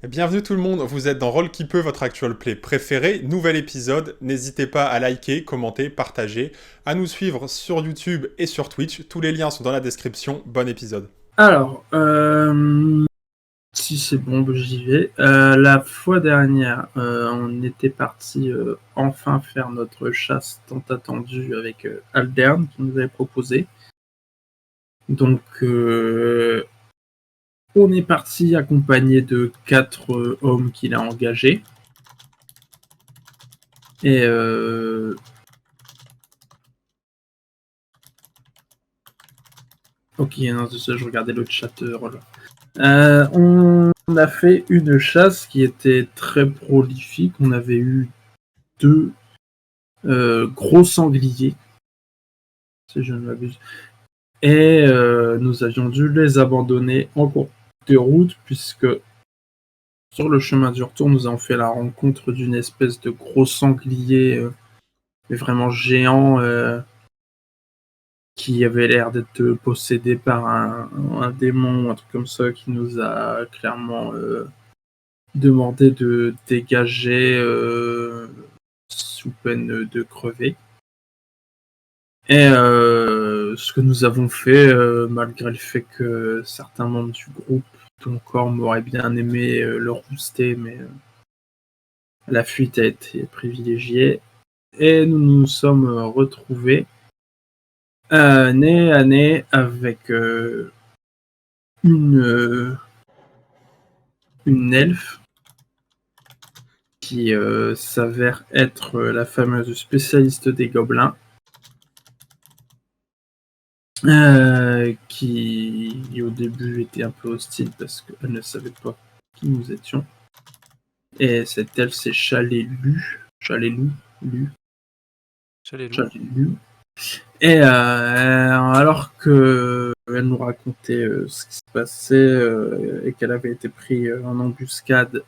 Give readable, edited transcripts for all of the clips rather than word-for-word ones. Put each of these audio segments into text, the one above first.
Bienvenue tout le monde, vous êtes dans Roll qui peut, votre actual play préféré. Nouvel épisode, n'hésitez pas à liker, commenter, partager, à nous suivre sur YouTube et sur Twitch. Tous les liens sont dans la description. Bon épisode. Alors, si c'est bon, j'y vais. La fois dernière, on était parti enfin faire notre chasse tant attendue avec Aldern qui nous avait proposé. Donc, on est parti accompagné de 4 hommes qu'il a engagés. Et ok, non, c'est ça, je regardais le chat. On a fait une chasse qui était très prolifique. On avait eu 2 gros sangliers, si je ne m'abuse. Et nous avions dû les abandonner en cours de route, puisque sur le chemin du retour, nous avons fait la rencontre d'une espèce de gros sanglier, mais vraiment géant, qui avait l'air d'être possédé par un démon, un truc comme ça, qui nous a clairement demandé de dégager sous peine de crever. Et ce que nous avons fait, malgré le fait que certains membres du groupe, dont Corm, auraient bien aimé le rouster, mais la fuite a été privilégiée. Et nous nous sommes retrouvés nez à nez avec une elfe qui s'avère être la fameuse spécialiste des gobelins. Qui au début était un peu hostile parce qu'elle ne savait pas qui nous étions. Et cette elfe c'est Chalélu. Et alors que elle nous racontait ce qui se passait et qu'elle avait été prise en embuscade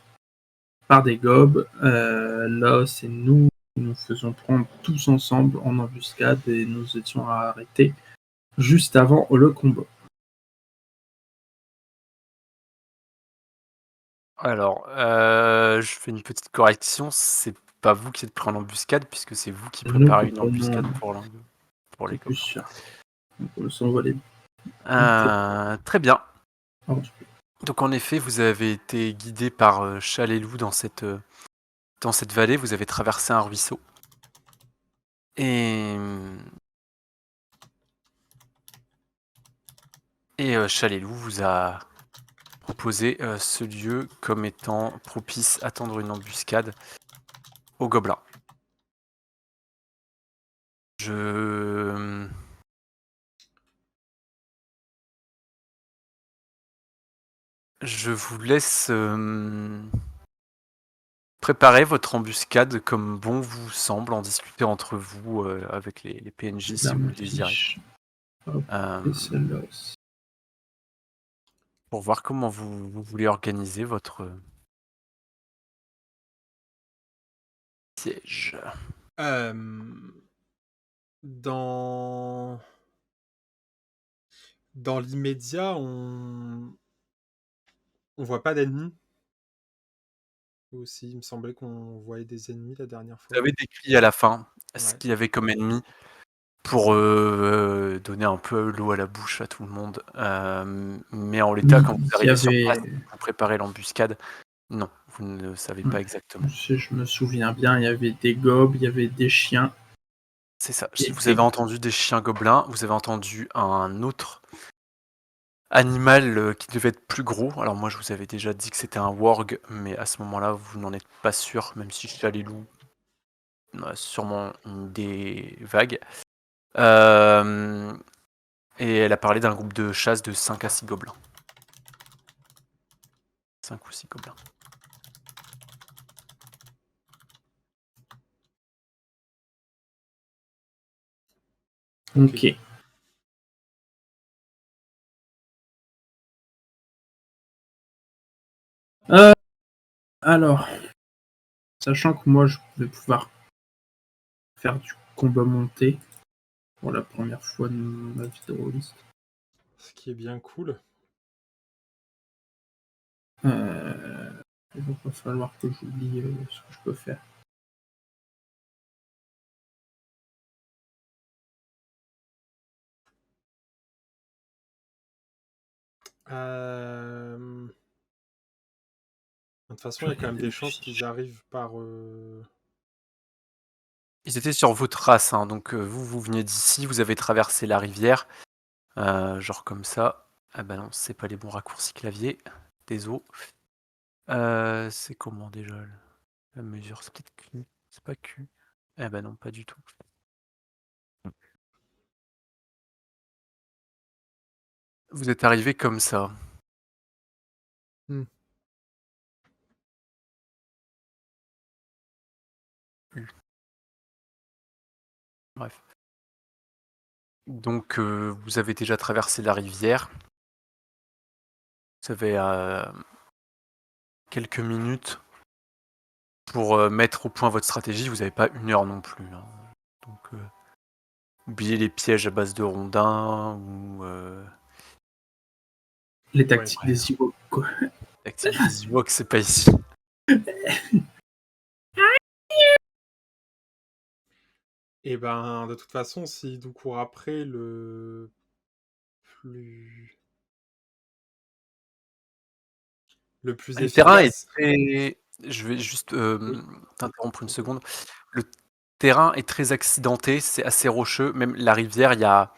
par des gobes, là c'est nous qui nous faisons prendre tous ensemble en embuscade et nous étions arrêtés juste avant le combat. Alors, je fais une petite correction, c'est pas vous qui êtes pris en embuscade, puisque c'est vous qui préparez une embuscade pour les plus copains. sûr. Donc, on s'envolait. Très bien. Pardon. Donc en effet, vous avez été guidé par Chalelou dans cette vallée, vous avez traversé un ruisseau. Et Chalelou vous a proposé ce lieu comme étant propice à tendre une embuscade aux gobelins. Je vous laisse préparer votre embuscade comme bon vous semble, en discuter entre vous avec les PNJ si vous le désirez. Pour voir comment vous voulez organiser votre siège. Dans l'immédiat, on voit pas d'ennemis. Aussi, il me semblait qu'on voyait des ennemis la dernière fois. Vous avez décrit à la fin ce Ouais. qu'il y avait comme ennemi pour donner un peu l'eau à la bouche à tout le monde. Mais en l'état, quand vous arrivez sur place, vous préparez l'embuscade. Non, vous ne savez pas exactement. Je me souviens bien, il y avait des gobes, il y avait des chiens. C'est ça. Vous avez entendu des chiens gobelins, vous avez entendu un autre animal qui devait être plus gros. Alors moi, je vous avais déjà dit que c'était un warg, mais à ce moment-là, vous n'en êtes pas sûr, même si Chalelou a sûrement des vagues. Et elle a parlé d'un groupe de chasse de 5 à 6 gobelins. 5 ou 6 gobelins. Ok. Alors, sachant que moi je vais pouvoir faire du combat monté pour la première fois de ma vie de rôliste. Ce qui est bien cool. va pas falloir que j'oublie ce que je peux faire. De toute façon, il y a quand même des chances qu'ils arrivent par... Ils étaient sur votre race, hein, donc vous veniez d'ici, vous avez traversé la rivière, genre comme ça. Ah bah non, c'est pas les bons raccourcis clavier. Désolé. C'est comment déjà la mesure? C'est peut-être Q. C'est pas Q. Eh bah non, pas du tout. Vous êtes arrivé comme ça. Bref. Donc vous avez déjà traversé la rivière. Vous avez quelques minutes pour mettre au point votre stratégie. Vous n'avez pas 1 heure non plus, hein. Donc oubliez les pièges à base de rondins ou Les tactiques des Ewoks, quoi. l'activité des Ewoks, c'est pas ici. Et ben, de toute façon, si Dou court après, le plus Le terrain est efficace... très... Je vais juste Oui. t'interrompre une seconde. Le terrain est très accidenté, c'est assez rocheux. Même la rivière, il y a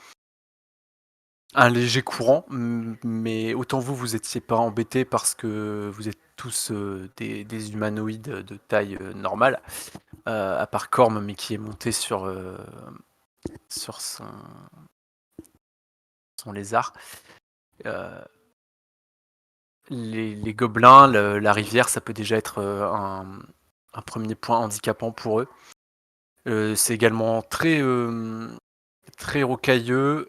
un léger courant, mais autant vous étiez pas embêtés parce que vous êtes tous des humanoïdes de taille normale, à part Corm, mais qui est monté sur son lézard. Les gobelins, la rivière, ça peut déjà être un premier point handicapant pour eux. C'est également très, très rocailleux.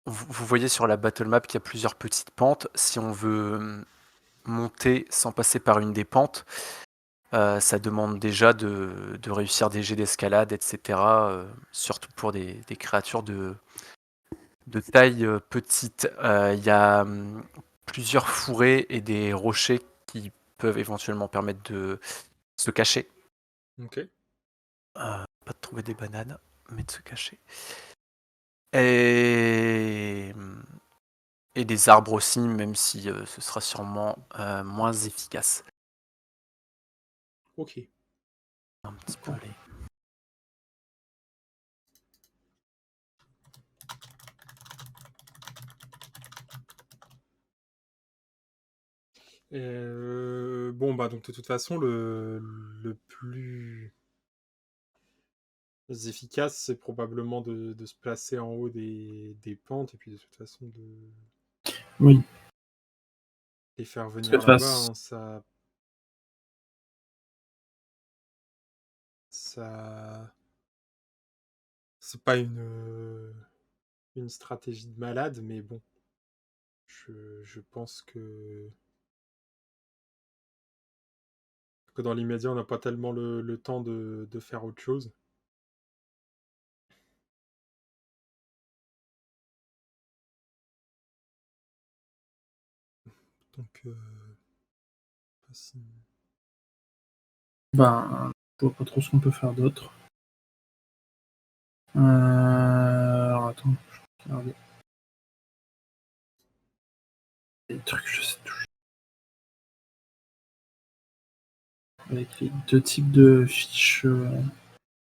Vous voyez sur la battle map qu'il y a plusieurs petites pentes. Si on veut monter sans passer par une des pentes, ça demande déjà de réussir des jets d'escalade, etc. Surtout pour des créatures de taille petite. Il y a plusieurs fourrés et des rochers qui peuvent éventuellement permettre de se cacher. Ok. Pas de trouver des bananes, mais de se cacher. Et des arbres aussi, même si ce sera sûrement moins efficace. Ok. Un petit peu les... Bon, bah, donc de toute façon, le plus efficace, c'est probablement de se placer en haut des pentes, et puis de toute façon, de Oui. les faire Parce venir que là-bas, hein, ça... C'est pas une stratégie de malade, mais bon, je pense que dans l'immédiat, on n'a pas tellement le temps de faire autre chose. Donc, Ben, je vois pas trop ce qu'on peut faire d'autre. Alors attends, je vais regarder. Des trucs, je sais toujours. Avec les 2 types de fiches,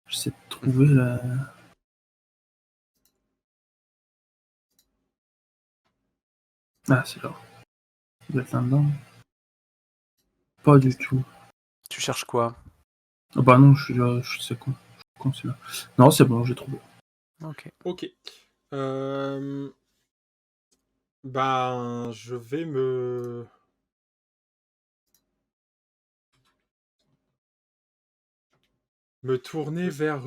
j'essaie de trouver la. Ah, c'est là. Ça doit être là-dedans. Pas du tout. Tu cherches quoi? Ah bah non, je sais quoi. Quand c'est là. Non, c'est bon, j'ai trouvé. Ok. Ben, je vais me tourner vers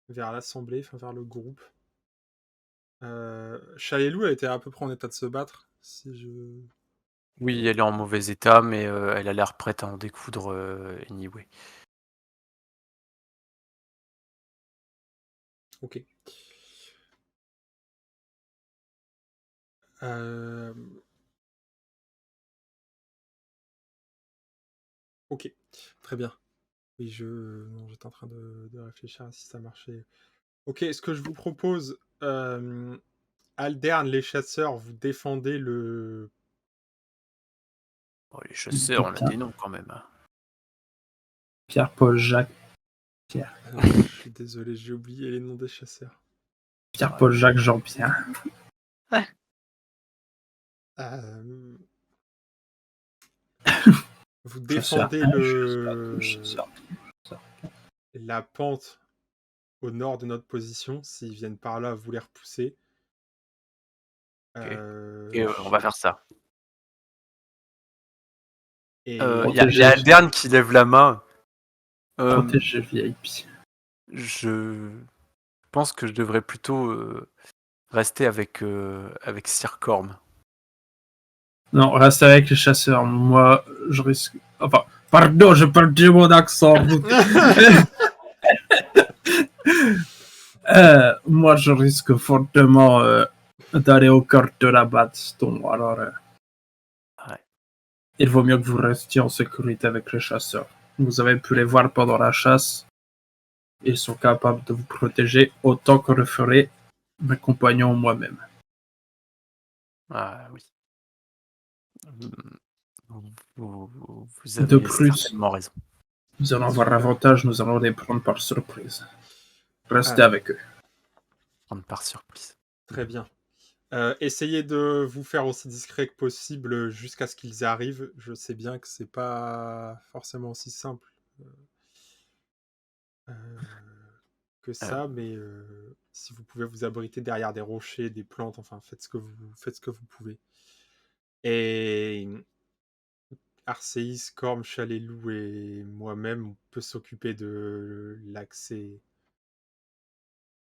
l'assemblée, enfin vers le groupe. Shaelou a été à peu près en état de se battre, si je... Oui, elle est en mauvais état, mais elle a l'air prête à en découdre anyway. Ok. Ok, très bien. Oui, non, j'étais en train de réfléchir à si ça marchait. Ok, ce que je vous propose, Aldern, les chasseurs, vous défendez le... Oh, les chasseurs, on a Putain. des noms quand même. Hein. Pierre, Paul, Jacques. Pierre. Je suis désolé, j'ai oublié les noms des chasseurs. Pierre, Paul, Jacques, Jean-Pierre. Euh, Vous Chasseur défendez 1, chasseur 2, chasseur 3. la pente au nord de notre position. S'ils viennent par là, vous les repoussez. Et on va faire ça. Et Il y a Aldern qui lève la main. Protégé VIP. Je pense que je devrais plutôt rester avec Sir Corm. Non, reste avec les chasseurs. Moi, je risque. Enfin, pardon, je peux dire mon accent. Moi, je risque fortement d'aller au cœur de la baston. Alors, Ouais. il vaut mieux que vous restiez en sécurité avec les chasseurs. Vous avez pu les voir pendant la chasse. Ils sont capables de vous protéger autant que le feraient mes compagnons ou moi-même. Ah oui. Vous De avez plus, certainement raison. nous allons avoir l'avantage, nous allons les prendre par surprise. Restez avec eux. Prendre par surprise. Très bien. Essayez de vous faire aussi discret que possible jusqu'à ce qu'ils arrivent. Je sais bien que c'est pas forcément aussi simple que ça, mais si vous pouvez vous abriter derrière des rochers, des plantes, enfin faites ce que vous pouvez. Et Arceis, Corm, Chalelou et moi-même, on peut s'occuper de l'accès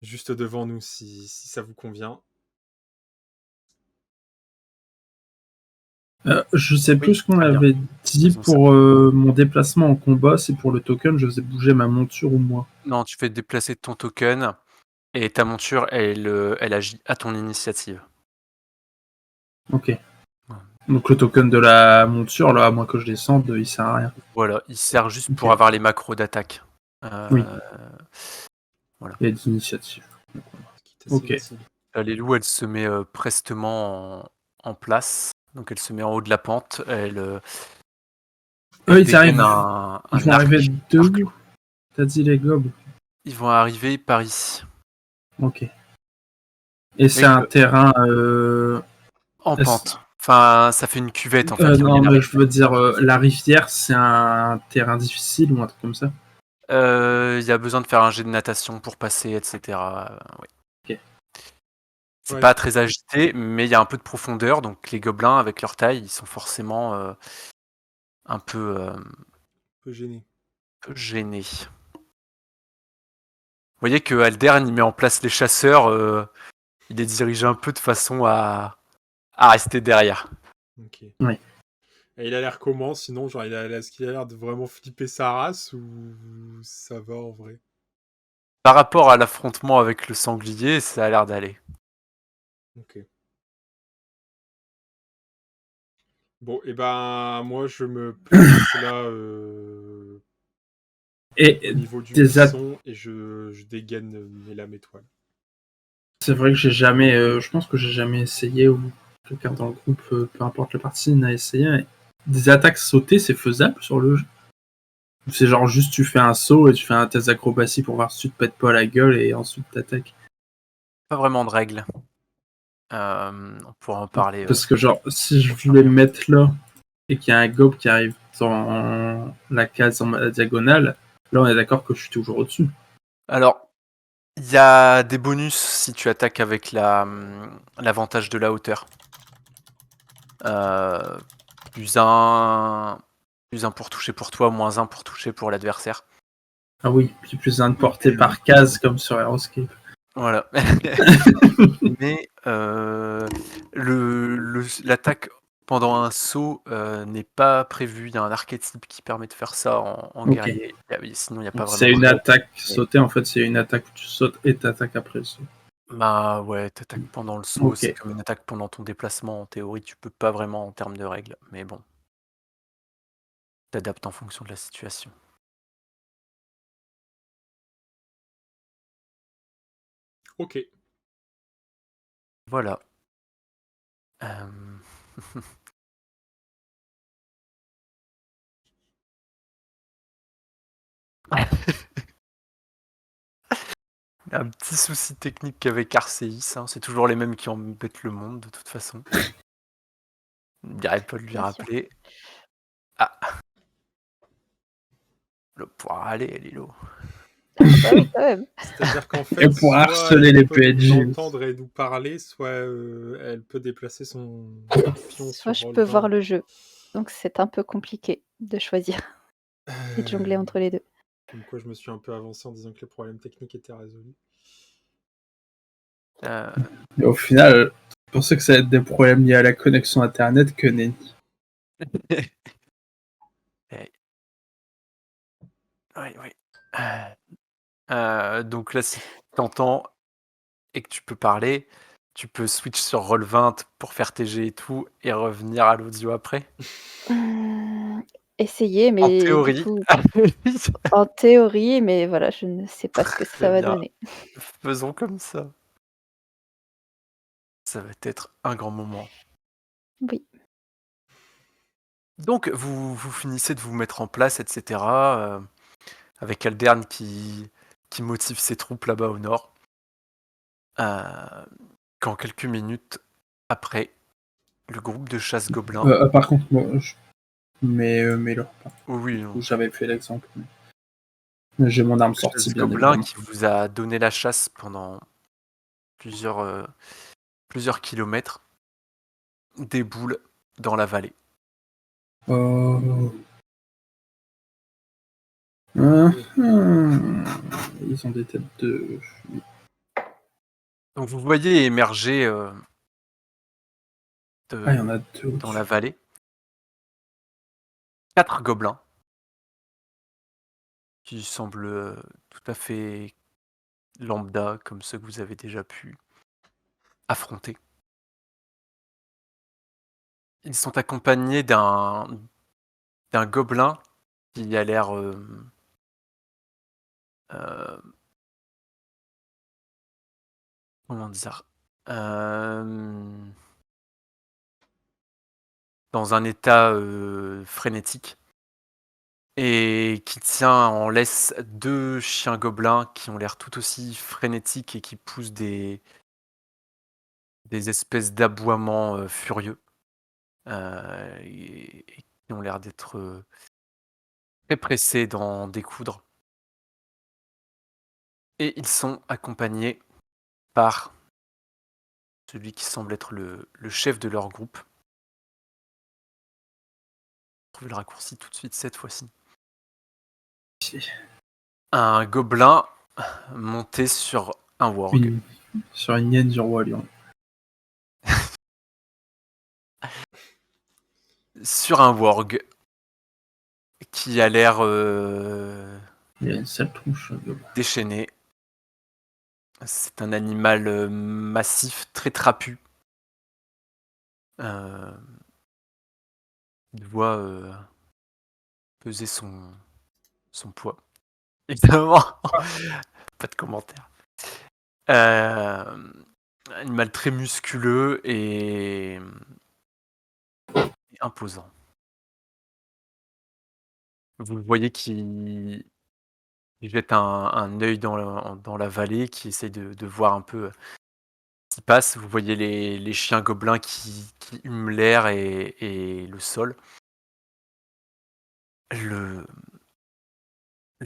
juste devant nous si ça vous convient. Je sais Oui, plus ce qu'on très bien. avait dit Faisons ça. pour mon déplacement en combat, c'est pour le token, je faisais bouger ma monture ou moi. Non, tu fais déplacer ton token et ta monture, elle agit à ton initiative. Ok. Donc le token de la monture, là, à moins que je descende, il sert à rien. Voilà, il sert juste pour Ok. avoir les macros d'attaque. Oui. Voilà. Et d'initiative. Ok. Les loups, elle se met prestement en place. Donc elle se met en haut de la pente. Elle Ils arrivent. Ils vont arc. arriver de où? T'as dit les gobes. Ils vont arriver par ici. Ok. Et c'est un terrain. En pente. Enfin, ça fait une cuvette en fait. Non, mais je veux dire, la rivière, c'est un terrain difficile ou un truc comme ça? Il y a besoin de faire un jet de natation pour passer, etc. Oui. Ok. C'est pas très agité, mais il y a un peu de profondeur. Donc les gobelins, avec leur taille, ils sont forcément un peu gênés. Gênés. Vous voyez que Aldern, il met en place les chasseurs. Il les dirige un peu de façon à rester derrière. Ok. Oui. Et il a l'air comment sinon, genre est-ce qu'il a l'air de vraiment flipper sa race ou ça va en vrai? Par rapport à l'affrontement avec le sanglier, ça a l'air d'aller. Ok. Bon, et ben moi je me place là Et au niveau du des buisson et je dégaine mes lames étoiles. C'est vrai que j'ai jamais. Je pense que j'ai jamais essayé ou quelqu'un dans le groupe, peu importe la partie, n'a essayé. Mais des attaques sautées, c'est faisable sur le jeu? Ou c'est genre juste tu fais un saut et tu fais un test d'acrobatie pour voir si tu te pètes pas la gueule et ensuite t'attaques? Pas vraiment de règles. On pourra en parler. Parce que genre, si je voulais me mettre là et qu'il y a un gob qui arrive dans la case en diagonale, là on est d'accord que je suis toujours au-dessus. Alors, il y a des bonus si tu attaques avec l'avantage de la hauteur. Plus un pour toucher pour toi, moins 1 pour toucher pour l'adversaire. Ah oui, puis plus un de portée par case comme sur Aeroscape. Voilà. Mais l'attaque pendant un saut n'est pas prévue. Il y a un archétype qui permet de faire ça en guerrier. Sinon, il n'y a pas vraiment. C'est une attaque sautée, en fait, c'est une attaque où tu sautes et t'attaques après le saut. Bah ouais, t'attaques pendant le saut, c'est comme une attaque pendant ton déplacement. En théorie, tu peux pas vraiment en termes de règles, mais bon. t'adaptes en fonction de la situation. Ok. Voilà. Un petit souci technique avec Arceis, hein, c'est toujours les mêmes qui embêtent le monde de toute façon. Il n'arrête pas de lui Bien sûr. rappeler. Ah, le pouvoir aller, Lilo. Ah bah oui, quand même. C'est-à-dire qu'en Et fait, pour soit harceler elle les peut nous PNJ. entendre et nous parler, soit elle peut déplacer son pion Soit sur je peux voir Roll20. le jeu. Donc c'est un peu compliqué de choisir et de jongler entre les deux. Comme quoi, je me suis un peu avancé en disant que les problèmes techniques étaient résolus. Et au final, je pensais que ça allait être des problèmes liés à la connexion internet que nenni. Oui, oui. Donc là, si t'entends et que tu peux parler, tu peux switch sur Roll20 pour faire tes jets et tout et revenir à l'audio après. Essayer, En mais du théorie. coup, en théorie, mais voilà, je ne sais pas ce que Très ça va bien. donner. Faisons comme ça. Ça va être un grand moment. Oui. Donc, vous finissez de vous mettre en place, etc. Avec Aldern qui motive ses troupes là-bas au nord. Quand quelques minutes après, le groupe de chasse gobelins. Par contre, moi, mais là, Oui, non. j'avais fait l'exemple. Mais j'ai mon arme Le sortie, chasse bien gobelin évidemment. qui vous a donné la chasse pendant plusieurs kilomètres déboule dans la vallée. Oh. Ils ont des têtes de... Donc vous voyez émerger Ah, il y en a deux dans la au-dessus. vallée 4 gobelins qui semblent tout à fait lambda comme ceux que vous avez déjà pu affronter. Ils sont accompagnés d'un gobelin qui a l'air comment dire dans un état frénétique et qui tient en laisse 2 chiens gobelins qui ont l'air tout aussi frénétiques et qui poussent des espèces d'aboiements furieux et qui ont l'air d'être très pressés d'en découdre. Et ils sont accompagnés par celui qui semble être le chef de leur groupe. Trouver le raccourci tout de suite cette fois-ci. Un gobelin monté sur un warg. Sur une hyène du roi lion. Sur un warg qui a l'air Il y a une sale tronche. déchaîné. C'est un animal massif, très trapu. Il doit peser son poids. Évidemment, pas de commentaire. Animal très musculeux et imposant. Vous voyez qu'il jette un œil dans la vallée, qui essaie de voir un peu ce qui passe. Vous voyez les chiens gobelins qui hument l'air et le sol. Le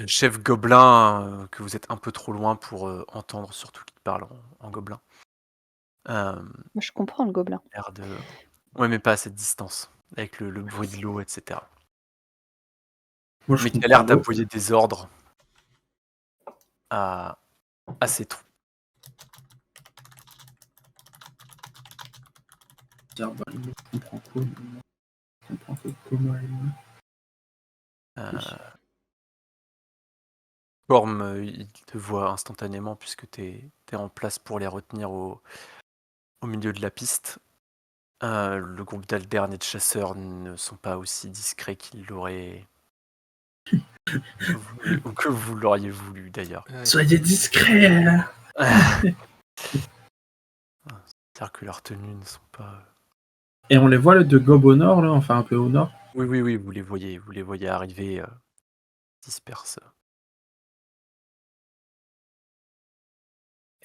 chef gobelin, que vous êtes un peu trop loin pour entendre, surtout qu'il parle en gobelin. Moi, je comprends le gobelin. L'air de... Ouais, mais pas à cette distance, avec le bruit de l'eau, etc. Moi, je Mais qui a comprends l'air l'eau. d'aboyer des ordres à ses troupes. Je comprends quoi? Je comprends que comment Corm, il te voit instantanément puisque t'es en place pour les retenir au milieu de la piste. Le groupe d'Aldern et de chasseurs ne sont pas aussi discrets qu'ils l'auraient Ou que vous l'auriez voulu d'ailleurs. Ouais. Soyez discret. C'est-à-dire que leurs tenues ne sont pas. Et on les voit le de Gob au nord, là, enfin un peu au nord. Oui, vous les voyez arriver disperses.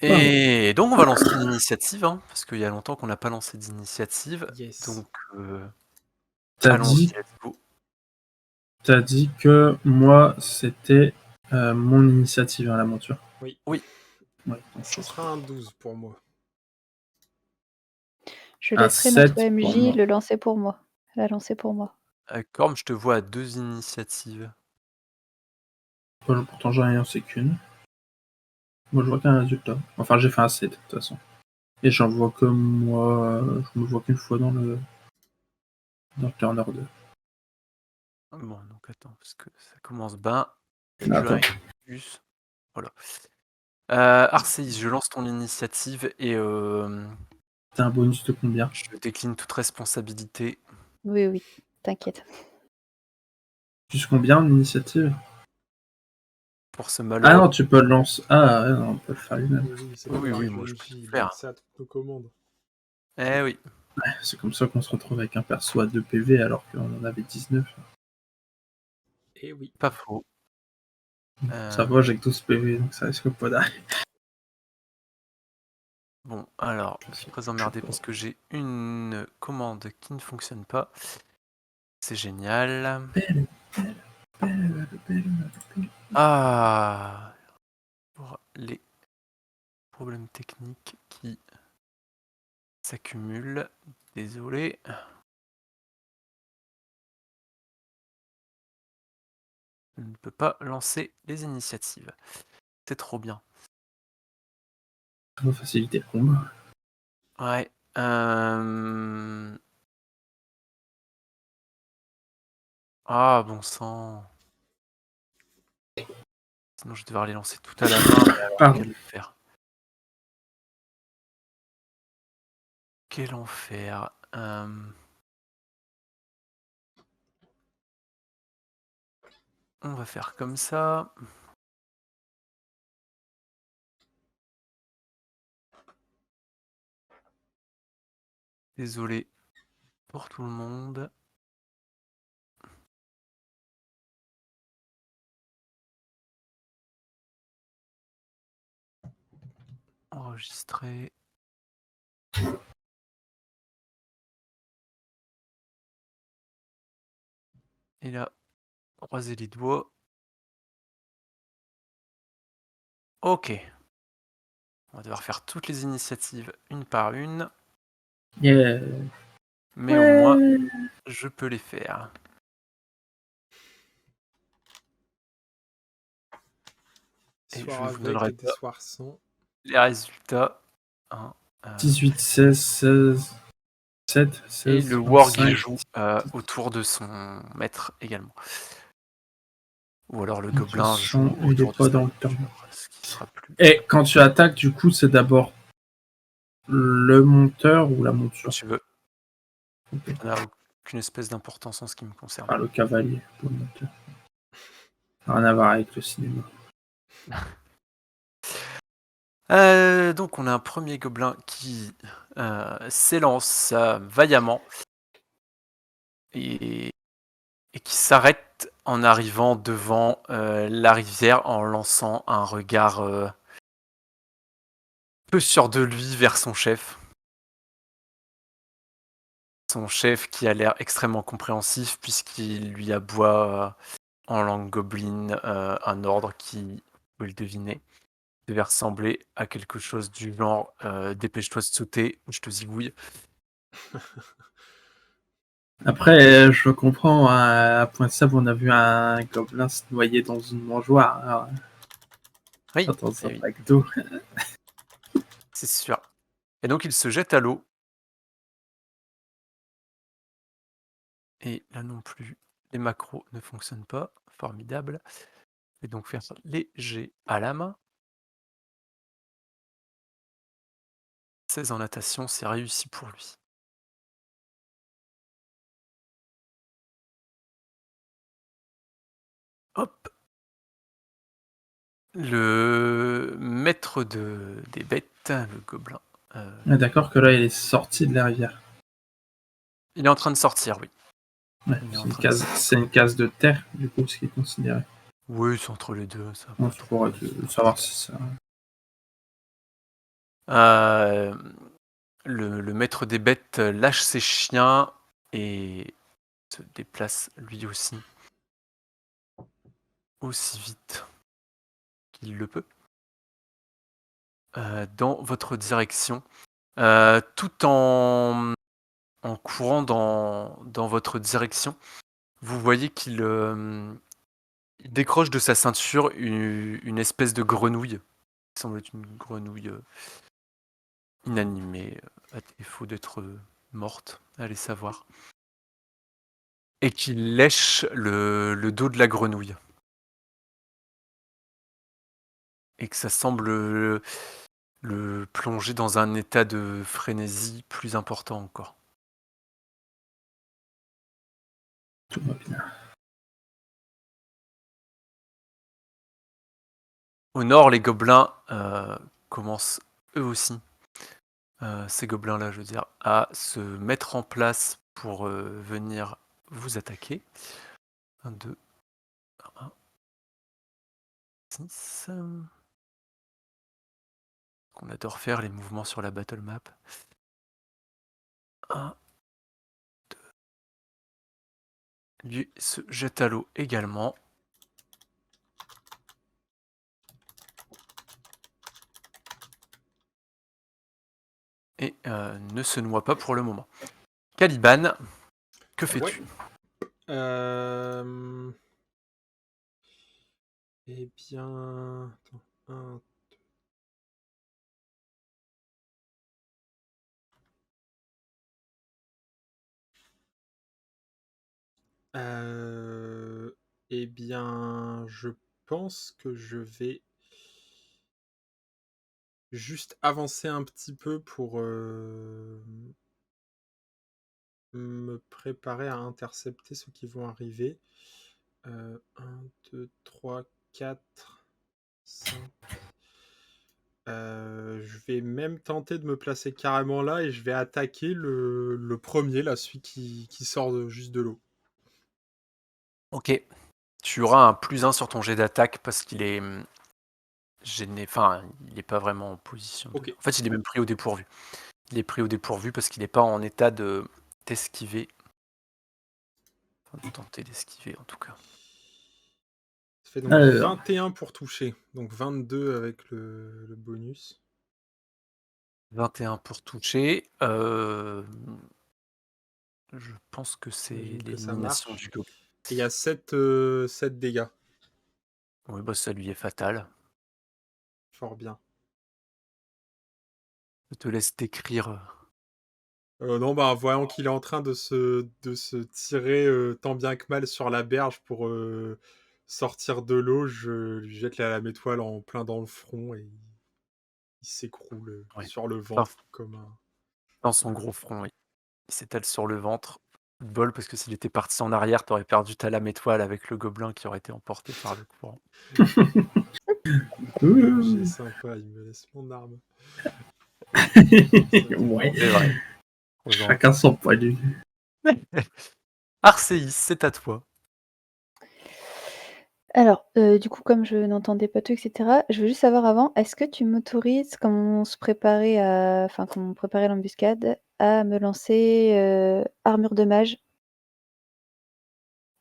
Et donc on va lancer l'initiative, hein, parce qu'il y a longtemps qu'on n'a pas lancé d'initiative. Yes. Donc T'as allons-y, dit, let's go. t'as dit que moi, c'était mon initiative à l'aventure. Oui. Oui. Ouais, donc Ce sera un 12 pour moi. Je Un laisserai notre 7 pour MJ moi. le lancer pour moi. La lancer pour moi. Corm, je te vois à 2 initiatives. Pourtant, j'en ai lancé qu'une. Moi, je vois qu'un résultat. Enfin, j'ai fait un 7 de toute façon. Et j'en vois que moi. Je me vois qu'une fois dans le turn 2. Bon, donc attends, parce que ça commence bien. Attends. Voilà. Arceis, je lance ton initiative et T'as un bonus de combien? je décline toute responsabilité. Oui, t'inquiète. Plus combien en initiative? Pour ce Ah malheur. non, tu peux le lancer. Ah ouais, non, on peut le faire lui-même. Oui, c'est Oui, moi je peux tout faire. Ça à toutes nos commandes. Eh oui. Ouais, c'est comme ça qu'on se retrouve avec un perso à 2 PV alors qu'on en avait 19. Et oui. Pas faux. Ça va, j'ai que 12 PV, donc ça risque pas d'arriver. Bon, alors, je suis très emmerdé parce que j'ai une commande qui ne fonctionne pas. C'est génial. Ah, pour les problèmes techniques qui s'accumulent. Désolé. Je ne peux pas lancer les initiatives. C'est trop bien. Ça va faciliter le combat. Ouais. Ah, bon sang. Sinon, je vais devoir les lancer tout à la main. Mais alors, Pardon. quel enfer. Quel enfer. On va faire comme ça. Désolé pour tout le monde. Enregistrer. Et là, croiser les doigts. Ok. On va devoir faire toutes les initiatives une par une. Yeah. Mais au moins, je peux les faire. Et Soir je vous donnerai avec et des pas soirs sans. les résultats. Hein, 18, 16, 16, 7, 16, et le Warg 25. joue autour de son maître également. Ou alors le gobelin joue Il est autour de pas sa dans le temps. monture, ce qui sera plus. Et quand tu attaques, du coup, c'est d'abord le monteur ou la monture? Si tu veux. Ok. Ça n'a aucune espèce d'importance en ce qui me concerne. Ah, le cavalier, pas le monteur. Rien à voir avec le cinéma. Donc on a un premier gobelin qui s'élance vaillamment et qui s'arrête en arrivant devant la rivière en lançant un regard peu sûr de lui vers son chef. Son chef qui a l'air extrêmement compréhensif puisqu'il lui aboie en langue gobeline un ordre qui, vous pouvez le deviner, devait ressembler à quelque chose du genre dépêche-toi de sauter ou je te zigouille. Après, je comprends, à Pointe-Sable, on a vu un gobelin se noyer dans une mangeoire. Alors, Oui, dans un oui, pack d'eau. c'est sûr. Et donc il se jette à l'eau. Et là non plus, les macros ne fonctionnent pas. Formidable. Je vais donc faire les jets à la main. 16 en natation, c'est réussi pour lui. Hop. Le maître des bêtes, le gobelin. Ah, d'accord que là, il est sorti de la rivière. Il est en train de sortir, oui. Ouais, Il est en c'est train de c'est une case de terre, du coup, ce qui est considéré. Oui, c'est entre les deux, ça va Non, pas c'est trop. pour savoir si ça. Euh, le maître des bêtes lâche ses chiens et se déplace lui aussi vite qu'il le peut dans votre direction, tout en courant dans votre direction. Vous voyez qu'il il décroche de sa ceinture une espèce de grenouille qui semble être une grenouille inanimée, à défaut d'être morte, allez savoir, et qui lèche le dos de la grenouille. Et que ça semble le plonger dans un état de frénésie plus important encore. Tout va bien. Au nord, les gobelins commencent eux aussi, ces gobelins-là, je veux dire, à se mettre en place pour venir vous attaquer. 1, 2, 1, 6. On adore faire les mouvements sur la battle map. 1, 2. Lui se jette à l'eau également. Et ne se noie pas pour le moment. Caliban, que fais-tu? Eh bien... Attends, un... Eh bien, je pense que je vais juste avancer un petit peu pour me préparer à intercepter ceux qui vont arriver. 1, 2, 3, 4, 5. Je vais même tenter de me placer carrément là et je vais attaquer le premier, là, celui qui sort juste de l'eau. Ok. Tu auras un +1 sur ton jet d'attaque parce qu'il est gêné. Enfin, il n'est pas vraiment en position. Ok. En fait, il est même pris au dépourvu. Il est pris au dépourvu parce qu'il n'est pas en état d'esquiver. Enfin, de tenter d'esquiver en tout cas. Ça fait donc Alors. 21 pour toucher. Donc 22 avec le bonus. 21 pour toucher. Je pense que c'est J'imagine que ça l'élimination marche. du gobelin. Et il y a 7 dégâts. Oui, bah ça lui est fatal. Fort bien. Je te laisse décrire. Non, bah, voyant qu'il est en train de se tirer tant bien que mal sur la berge pour sortir de l'eau, je lui jette la lame étoile en plein dans le front et il s'écroule Ouais. sur le Enfin, ventre comme un... dans son gros front, oui. Il s'étale sur le ventre. Coup de bol, parce que s'il était parti en arrière, t'aurais perdu ta lame étoile avec le gobelin qui aurait été emporté par le courant. J'ai sympa, il me laisse mon arme. Ouais. C'est vrai. Chacun son point de vue. Arcéis, c'est à toi. Alors, du coup, comme je n'entendais pas tout et cetera, je veux juste savoir avant, est-ce que tu m'autorises, comme on se préparait comme on préparait l'embuscade, à me lancer, armure de mage?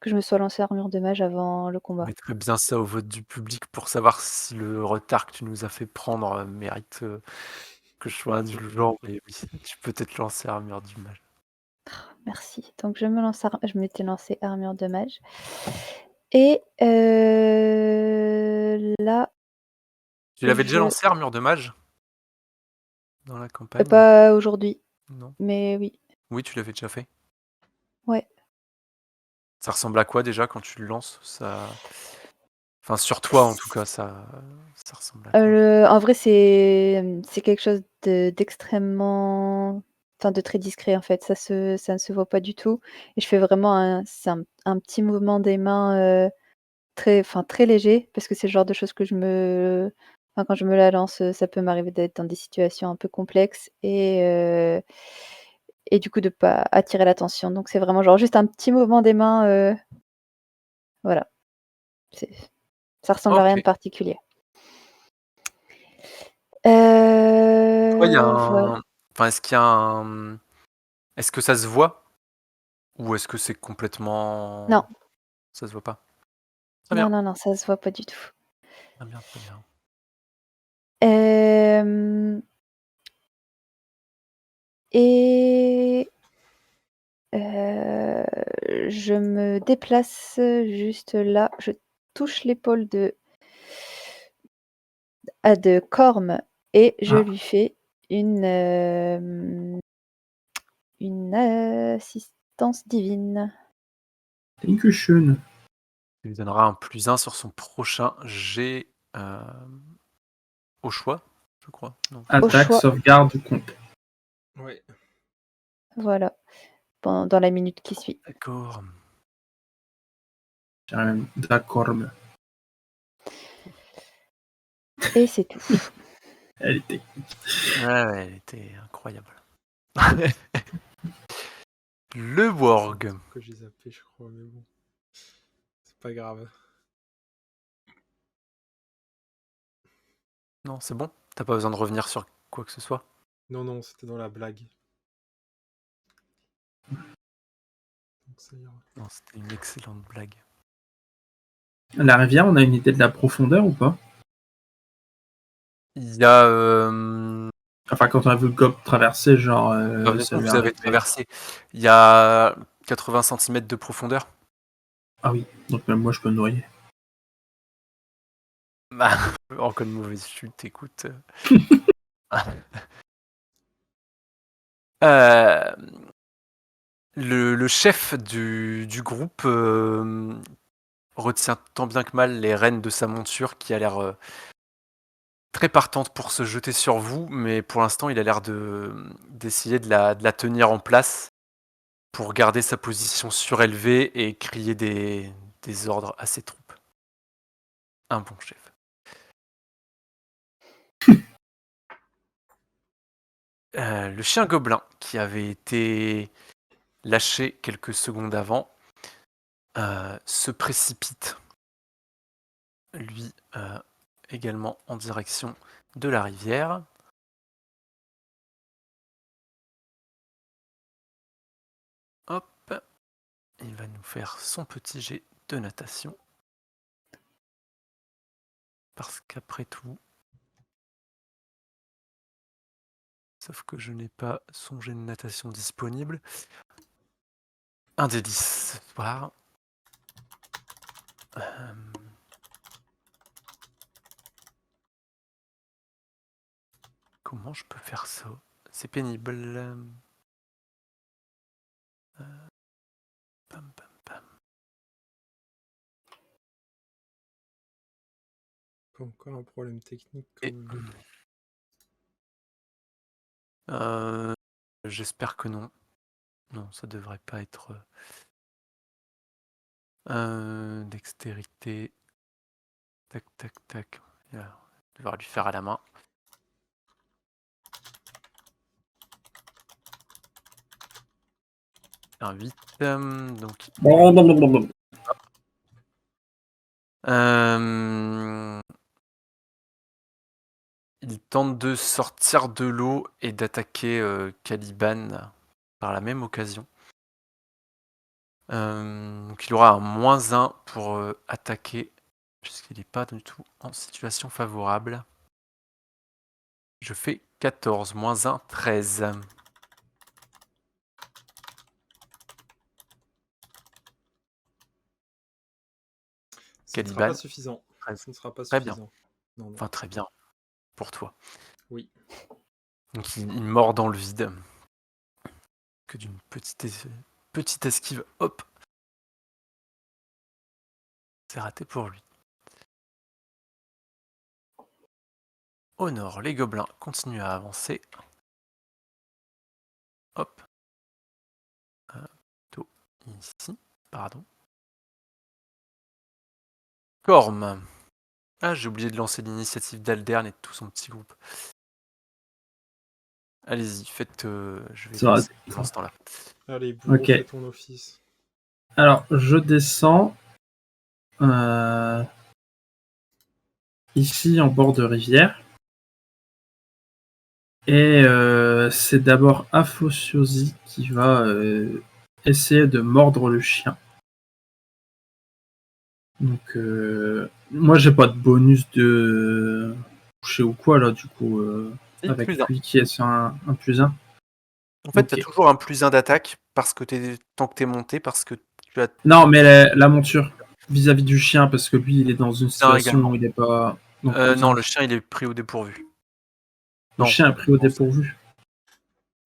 Que je me sois lancée armure de mage avant le On combat. mettrait bien ça au vote du public pour savoir si le retard que tu nous as fait prendre mérite que je sois indulgent. Mais oui, tu peux peut-être lancer armure du mage. Merci. Donc je m'étais lancée armure de mage et là, Tu l'avais déjà je lancé armure de mage dans la campagne? pas aujourd'hui, Non. mais oui. Oui, tu l'avais déjà fait. Ouais. Ça ressemble à quoi déjà quand tu le lances? Ça... Enfin, sur toi en tout cas, ça ressemble à quoi? En vrai, c'est quelque chose d'extrêmement enfin, de très discret, en fait. Ça ne se voit pas du tout et je fais vraiment un petit mouvement des mains, très léger, parce que c'est le genre de choses que quand je me la lance, ça peut m'arriver d'être dans des situations un peu complexes et du coup de pas attirer l'attention. Donc c'est vraiment genre juste un petit mouvement des mains, voilà. C'est Ça ressemble à rien de Ok. particulier. Toi, il y a Voilà. un... Enfin, est-ce qu'il y a un... Est-ce que ça se voit? Ou est-ce que c'est Non, complètement... Ça se voit pas? Très non, bien. non, non, ça se voit pas du tout. Très bien, très bien. Hem et je me déplace juste là, je touche l'épaule de Corm et je Ah, lui fais une assistance divine. Dankeschön. Tu lui donneras un +1 sur son prochain jet au choix, je crois. Non. Au Attaque, choix, sauvegarde, compte. Ouais. voilà, dans la minute qui suit. D'accord. J'ai même d'accord, mais Et c'est tout. elle était. Ouais, elle était incroyable. Le Worg. Que j'ai zappé, je crois, mais bon. C'est pas grave. Non, c'est bon? T'as pas besoin de revenir sur quoi que ce soit? Non, non, c'était dans la blague. Donc ça ira. Non, c'était une excellente blague. La rivière, on a une idée de la profondeur ou pas? Il y a... Enfin, quand on a vu le gobe traverser, genre, ça honnêtement, lui est vous avez arrivé. traversé. Il y a 80 cm de profondeur. Ah oui, donc même moi, je peux me noyer. Bah, encore une mauvaise chute, écoute. Euh, le chef du groupe retient tant bien que mal les rênes de sa monture qui a l'air très partante pour se jeter sur vous, mais pour l'instant il a l'air d'essayer de la tenir en place pour garder sa position surélevée et crier des ordres à ses troupes. Un bon chef. Le chien gobelin qui avait été lâché quelques secondes avant se précipite, lui également en direction de la rivière. Hop, il va nous faire son petit jet de natation. Parce qu'après tout, sauf que je n'ai pas son jet de natation disponible. Un des 10 ce soir. Comment je peux faire ça? C'est pénible. Pam, pam, pam. Pas encore un problème technique Et, comme le... j'espère que non. Non, ça devrait pas être... dextérité. Tac, tac, tac. Il va devoir lui faire à la main. Un 8. Donc, Blablabla. il tente de sortir de l'eau et d'attaquer Caliban par la même occasion. Donc il aura un -1 pour attaquer, puisqu'il n'est pas du tout en situation favorable. Je fais 14, -1, 13. Ce ne sera pas Caliban, suffisant. 13. Ce ne sera pas Très bien. suffisant. Non, non. Enfin, très bien pour toi. Oui. Donc il mord dans le vide. Que d'une petite esquive, hop, c'est raté pour lui. Au nord, les gobelins continuent à avancer. Hop. Plutôt ici, pardon. Corm. Ah, j'ai oublié de lancer l'initiative d'Aldern et de tout son petit groupe. Allez-y, faites. Je vais Ça va. lancer pendant ce temps-là. Allez, bourreau, Ok. fais ton office. Alors, je descends ici en bord de rivière. Et c'est d'abord Aphociosi qui va essayer de mordre le chien. Donc, moi, j'ai pas de bonus de toucher ou quoi, là, du coup, Et avec plus un. lui qui est sur un +1. En fait, Ok. tu as toujours un +1 d'attaque parce que tant que t'es monté, parce que tu as Non, mais la monture vis-à-vis du chien, parce que lui, il est dans une situation également. où il est pas. Donc, Non, le chien, il est pris au dépourvu. le Non, chien est pris au dépourvu.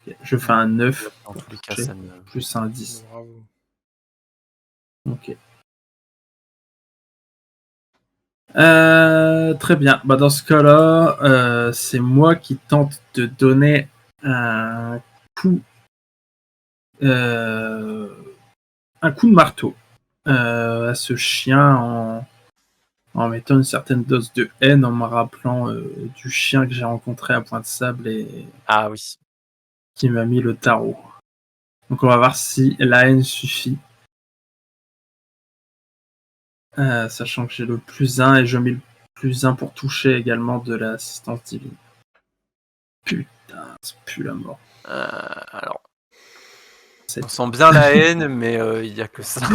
Ok. Je fais un 9 dans pour tous les cas, toucher, ça ne. plus un 10. Bravo. Ok. Très bien. Bah, dans ce cas-là, c'est moi qui tente de donner un coup, un coup de marteau à ce chien en mettant une certaine dose de haine, en me rappelant du chien que j'ai rencontré à Point de Sable et Ah oui. qui m'a mis le tarot. Donc on va voir si la haine suffit. Sachant que j'ai le +1 et je mets le +1 pour toucher également de l'assistance divine. Putain, c'est plus la mort. Alors, C'est on sent bien la haine, mais il n'y a que ça.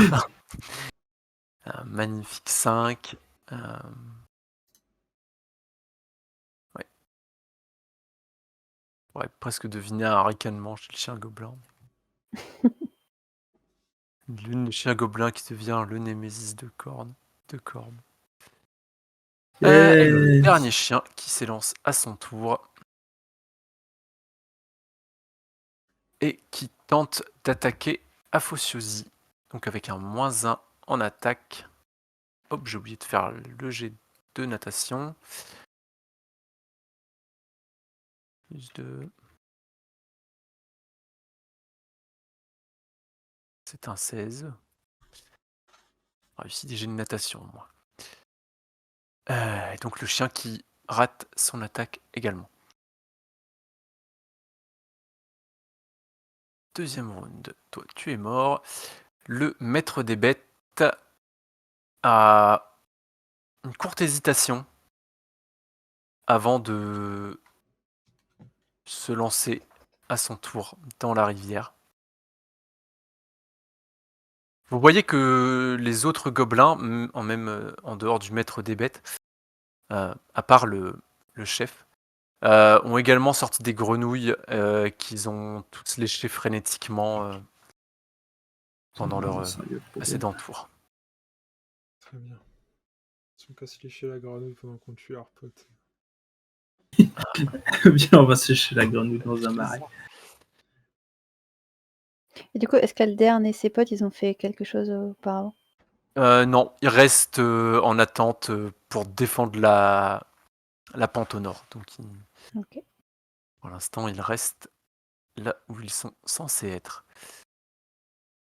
Un magnifique 5. Ouais. On pourrait presque deviner un ricanement chez le chien gobelin. Le chien gobelin qui devient le némésis de Corne. Et le dernier chien qui s'élance à son tour et qui tente d'attaquer Aphociosi. Donc avec un -1 en attaque. Hop, j'ai oublié de faire le jet de natation. +2. C'est un 16. Réussi des jets de natation, moi. Et donc le chien qui rate son attaque également. Deuxième round. Toi, tu es mort. Le maître des bêtes a une courte hésitation avant de se lancer à son tour dans la rivière. Vous voyez que les autres gobelins, même en dehors du maître des bêtes, à part le chef, ont également sorti des grenouilles qu'ils ont tous léchées frénétiquement pendant leur précédent tour. Très bien. Si on casse lécher la grenouille pendant qu'on tue leur pote. Bien, on va sécher la grenouille dans un marais. Et du coup, est-ce qu'Aldern et ses potes, ils ont fait quelque chose auparavant? Non, ils restent en attente pour défendre la pente au nord. Donc, Ok. pour l'instant, ils restent là où ils sont censés être.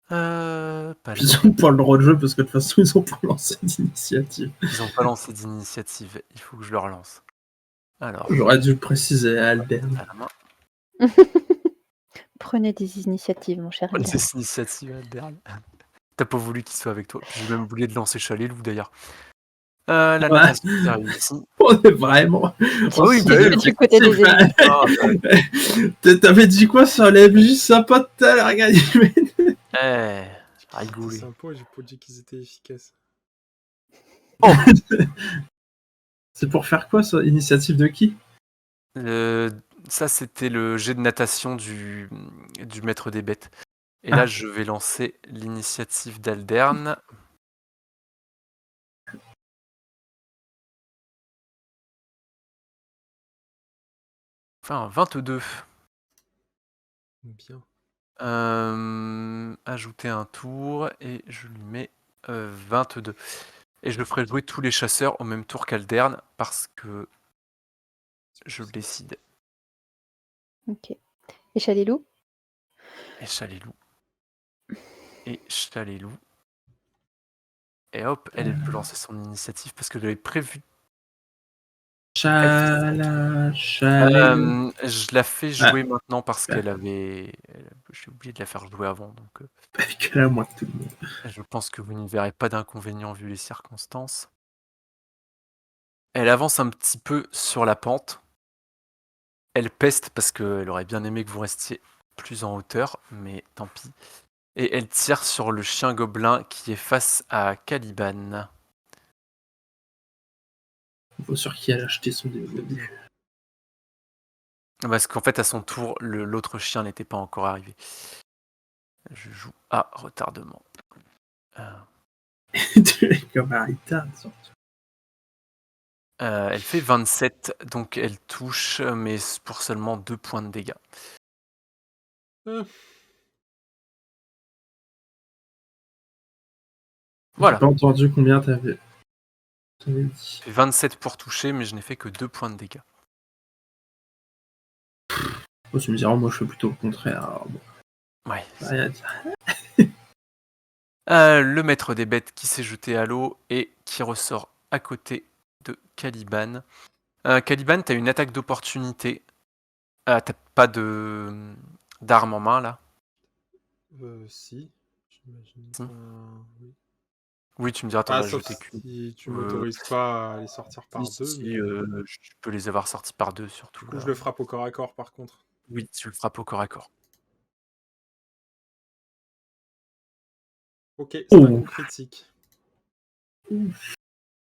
Pas Ils n'ont pas le droit de jeu parce que de toute façon, ils n'ont pas lancé d'initiative. Ils n'ont pas lancé d'initiative. Il faut que je leur lance. Alors, J'aurais dû le préciser à Aldern. à la main. Prenez des initiatives, mon cher Prenez Aldern. des initiatives, Aldern. T'as pas voulu qu'il soit avec toi. J'ai même voulu de lancer Chalet-Loup d'ailleurs. La natation, c'est réussi. On est vraiment. Oui, bah oui. Du côté des ennemis. T'avais dit quoi sur les MJ sympas tout à l'heure, regarde. Rigolé. C'est sympa, j'ai pas dit qu'ils étaient efficaces. Oh. C'est pour faire quoi, ça? Initiative de qui? Ça, c'était le jet de natation du maître des bêtes. Et là, je vais lancer l'initiative d'Aldern. Enfin, 22. Bien. Ajouter un tour et je lui mets 22. Et je le ferai jouer tous les chasseurs au même tour qu'Aldern parce que je le décide. Ok. Et Chalilou? Et Chalet-Loup. Et hop, elle peut lancer son initiative parce que j'avais prévu. Chala, chalet. Je la fais Ah, jouer maintenant parce ouais. j'ai oublié de la faire jouer avant, donc Avec la moi tout le monde. je pense que vous n'y verrez pas d'inconvénient vu les circonstances. Elle avance un petit peu sur la pente. Elle peste parce qu'elle aurait bien aimé que vous restiez plus en hauteur, mais tant pis. Et elle tire sur le chien gobelin qui est face à Caliban. Il faut sur qui elle a acheté son début. Parce qu'en fait, à son tour, l'autre chien n'était pas encore arrivé. Je joue à retardement. Comme un retard. Elle fait 27, donc elle touche, mais pour seulement 2 points de dégâts. Voilà. J'ai pas entendu combien t'avais dit. J'ai fait 27 pour toucher, mais je n'ai fait que 2 points de dégâts. Oh, tu me diras, moi je fais plutôt le contraire. Alors, bon, Ouais. rien à dire. Le maître des bêtes qui s'est jeté à l'eau et qui ressort à côté de Caliban. Caliban, t'as une attaque d'opportunité. T'as pas d'arme en main là? Si. J'imagine. Si. Oui. Oui, tu me diras, t'en as Sauf jeté qu'une. si tu m'autorises pas à les sortir par deux. Si, Mais... tu peux les avoir sortis par deux surtout. Du coup, Là. je le frappe au corps à corps par contre. Oui, tu le frappes au corps à corps. Ok, c'est un coup critique.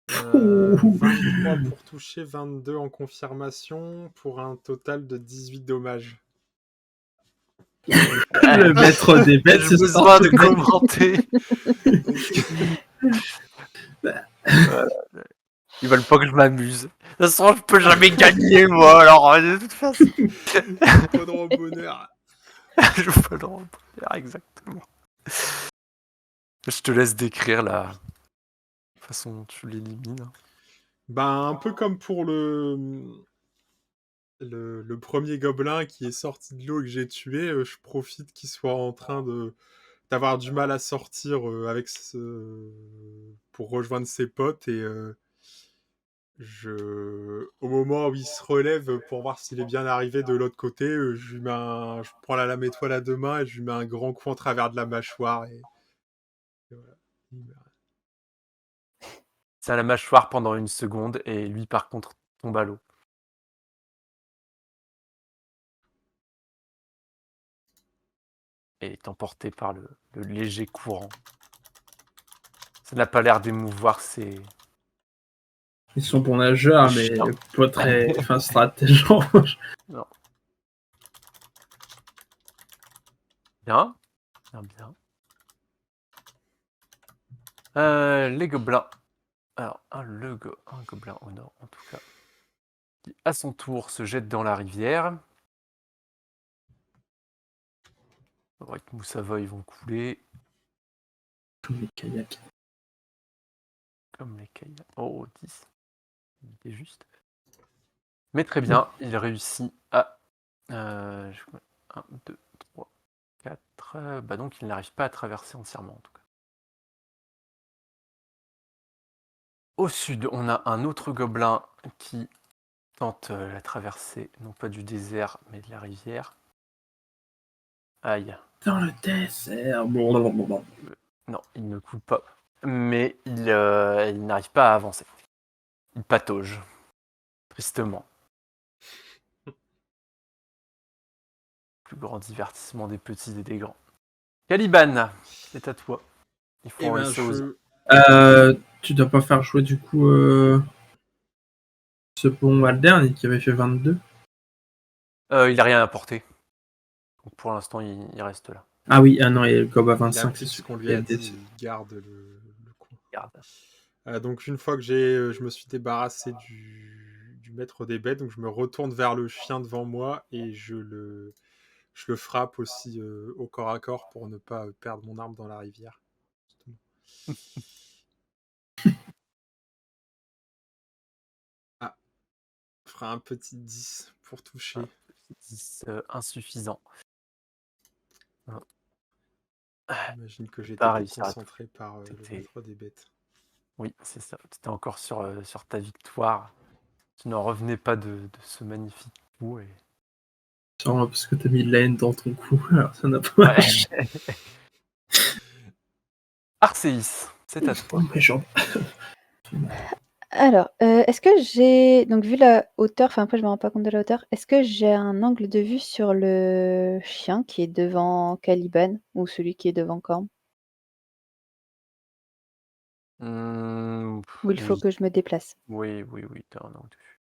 23 pour toucher, 22 en confirmation, pour un total de 18 dommages. Le maître des bêtes, J'ai besoin de commenter. Ils veulent pas que je m'amuse. De toute façon, je peux jamais gagner, moi, alors de toute façon. Pas de bonheur. Je veux pas de bonheur, exactement. Je te laisse décrire la façon dont tu l'élimines. Ben, un peu comme pour le premier gobelin qui est sorti de l'eau et que j'ai tué, je profite qu'il soit en train d'avoir du mal à sortir pour rejoindre ses potes et au moment où il se relève pour voir s'il est bien arrivé de l'autre côté, je prends la lame étoile à deux mains et je lui mets un grand coup en travers de la mâchoire et voilà. C'est à la mâchoire pendant 1 seconde et lui par contre tombe à l'eau. Et est emporté par le léger courant. Ça n'a pas l'air d'émouvoir ses... Ils sont bons nageurs, mais pas très stratégiques. Non. Bien. Bien. Les gobelins. Alors, un gobelin au nord, en tout cas, qui, à son tour, se jette dans la rivière. C'est vrai que Moussavoy vont couler. Comme les kayaks. Oh, 10. Il est juste. Mais très bien, il réussit à... 1, 2, 3, 4... Bah donc, il n'arrive pas à traverser entièrement, en tout cas. Au sud, on a un autre gobelin qui tente la traversée, non pas du désert, mais de la rivière. Aïe. Dans le désert. Non, il ne coule pas. Mais il n'arrive pas à avancer. Il patauge. Tristement. Plus grand divertissement des petits et des grands. Caliban, c'est à toi. Il faut en laisser aux autres. Tu dois pas faire jouer du coup ce bon Aldern qui avait fait 22. Il n'a rien à porter. Donc pour l'instant, il reste là. Ah oui, non, et le Gob à 25, c'est ce qu'on lui a dit, il garde le coup. Donc une fois que je me suis débarrassé du maître des bêtes, donc je me retourne vers le chien devant moi et je le frappe aussi au corps à corps pour ne pas perdre mon arme dans la rivière. Je ferai un petit 10 pour toucher. 10 insuffisant. J'imagine que j'étais concentré par le maître des bêtes. Oui, c'est ça. Tu étais encore sur ta victoire. Tu n'en revenais pas de ce magnifique coup. Sûrement parce que t'as mis de la haine dans ton cou, alors ça n'a pas Ouais. marché. Arcéis, c'est à toi. Oh, mes jambes. Alors, est-ce que j'ai donc vu la hauteur, enfin après je me rends pas compte de la hauteur, est-ce que j'ai un angle de vue sur le chien qui est devant Caliban ou celui qui est devant Corm? Ou il faut Oui, que je me déplace? oui, t'as un angle de vue.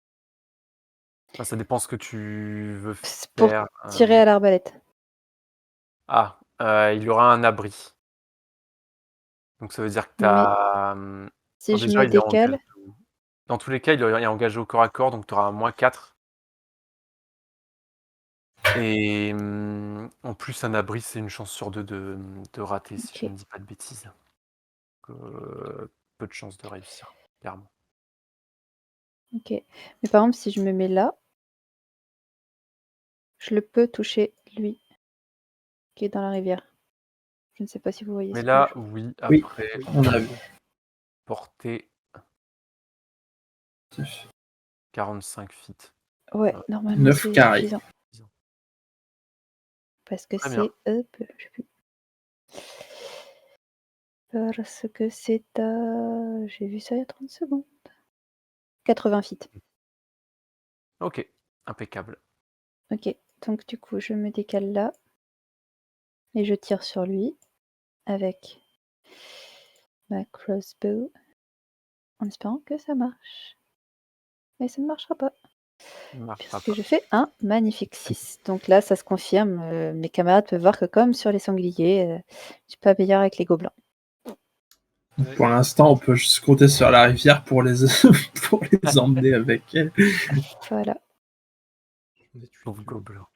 Enfin, ça dépend ce que tu veux C'est pour faire. tirer à l'arbalète. Il y aura un abri. Donc ça veut dire que tu Mais as. si je Déjà, me il est engagé. décale, Dans tous les cas, il est engagé au corps à corps, donc tu auras un -4. Et en plus, un abri, c'est une chance sur 2 de rater, si je OK. ne dis pas de bêtises. Donc, peu de chances de réussir, clairement. OK. Mais par exemple, si je me mets là, je le peux toucher lui, qui est dans la rivière. Je ne sais pas si vous voyez Mais ce que là, je oui, Oui, après, on a vu. portée 45 feet. ouais, Ouais. normalement 9 c'est carrés. suffisant. Parce que Très bien. c'est hop, je sais plus. Parce que c'est à j'ai vu ça il y a 30 secondes. 80 feet. OK, impeccable. OK, donc du coup, je me décale là et je tire sur lui avec ma crossbow en espérant que ça marche. Mais ça ne marchera pas Ça ne marchera puisque pas. je fais un magnifique 6. Donc là, ça se confirme, mes camarades peuvent voir que comme sur les sangliers, je suis pas meilleure avec les gobelins. Ouais. Pour l'instant, on peut juste compter sur la rivière pour les, pour les emmener avec elle. Voilà. On est tué. Pauvre gobelin.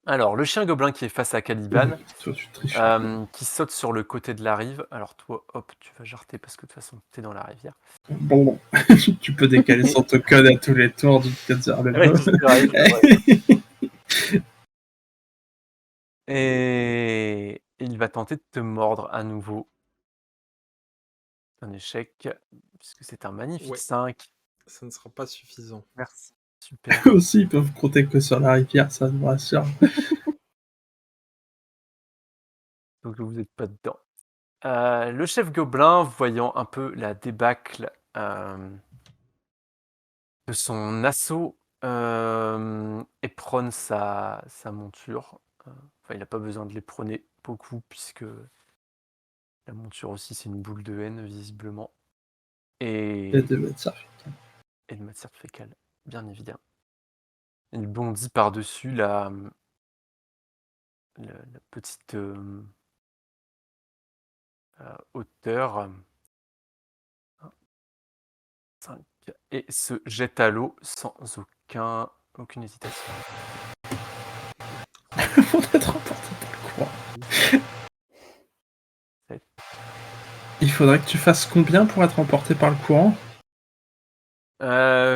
Alors, le chien gobelin qui est face à Caliban, Toi, tu triches. qui saute sur le côté de la rive. Alors toi, hop, tu vas jarter parce que de toute façon, t'es dans la rivière. Bon, tu peux décaler son token à tous les tours du peut-être vers le Ouais, bas. c'est vrai, c'est vrai. Et il va tenter de te mordre à nouveau. Un échec, puisque c'est un magnifique Ouais. 5. Ça ne sera pas suffisant. Merci. Super. Aussi, ils peuvent compter que sur la rivière, ça me rassure. Donc vous n'êtes pas dedans. Le chef gobelin, voyant un peu la débâcle de son assaut, éperonne sa monture. Enfin, il n'a pas besoin de l'éperonner beaucoup, puisque la monture aussi, c'est une boule de haine, visiblement. Et de mettre ça. Et de matière fécale, bien évidemment. Il bondit par-dessus la petite hauteur. 5, et se jette à l'eau sans aucune hésitation. Faut être emporté par le courant. Il faudrait que tu fasses combien pour être emporté par le courant?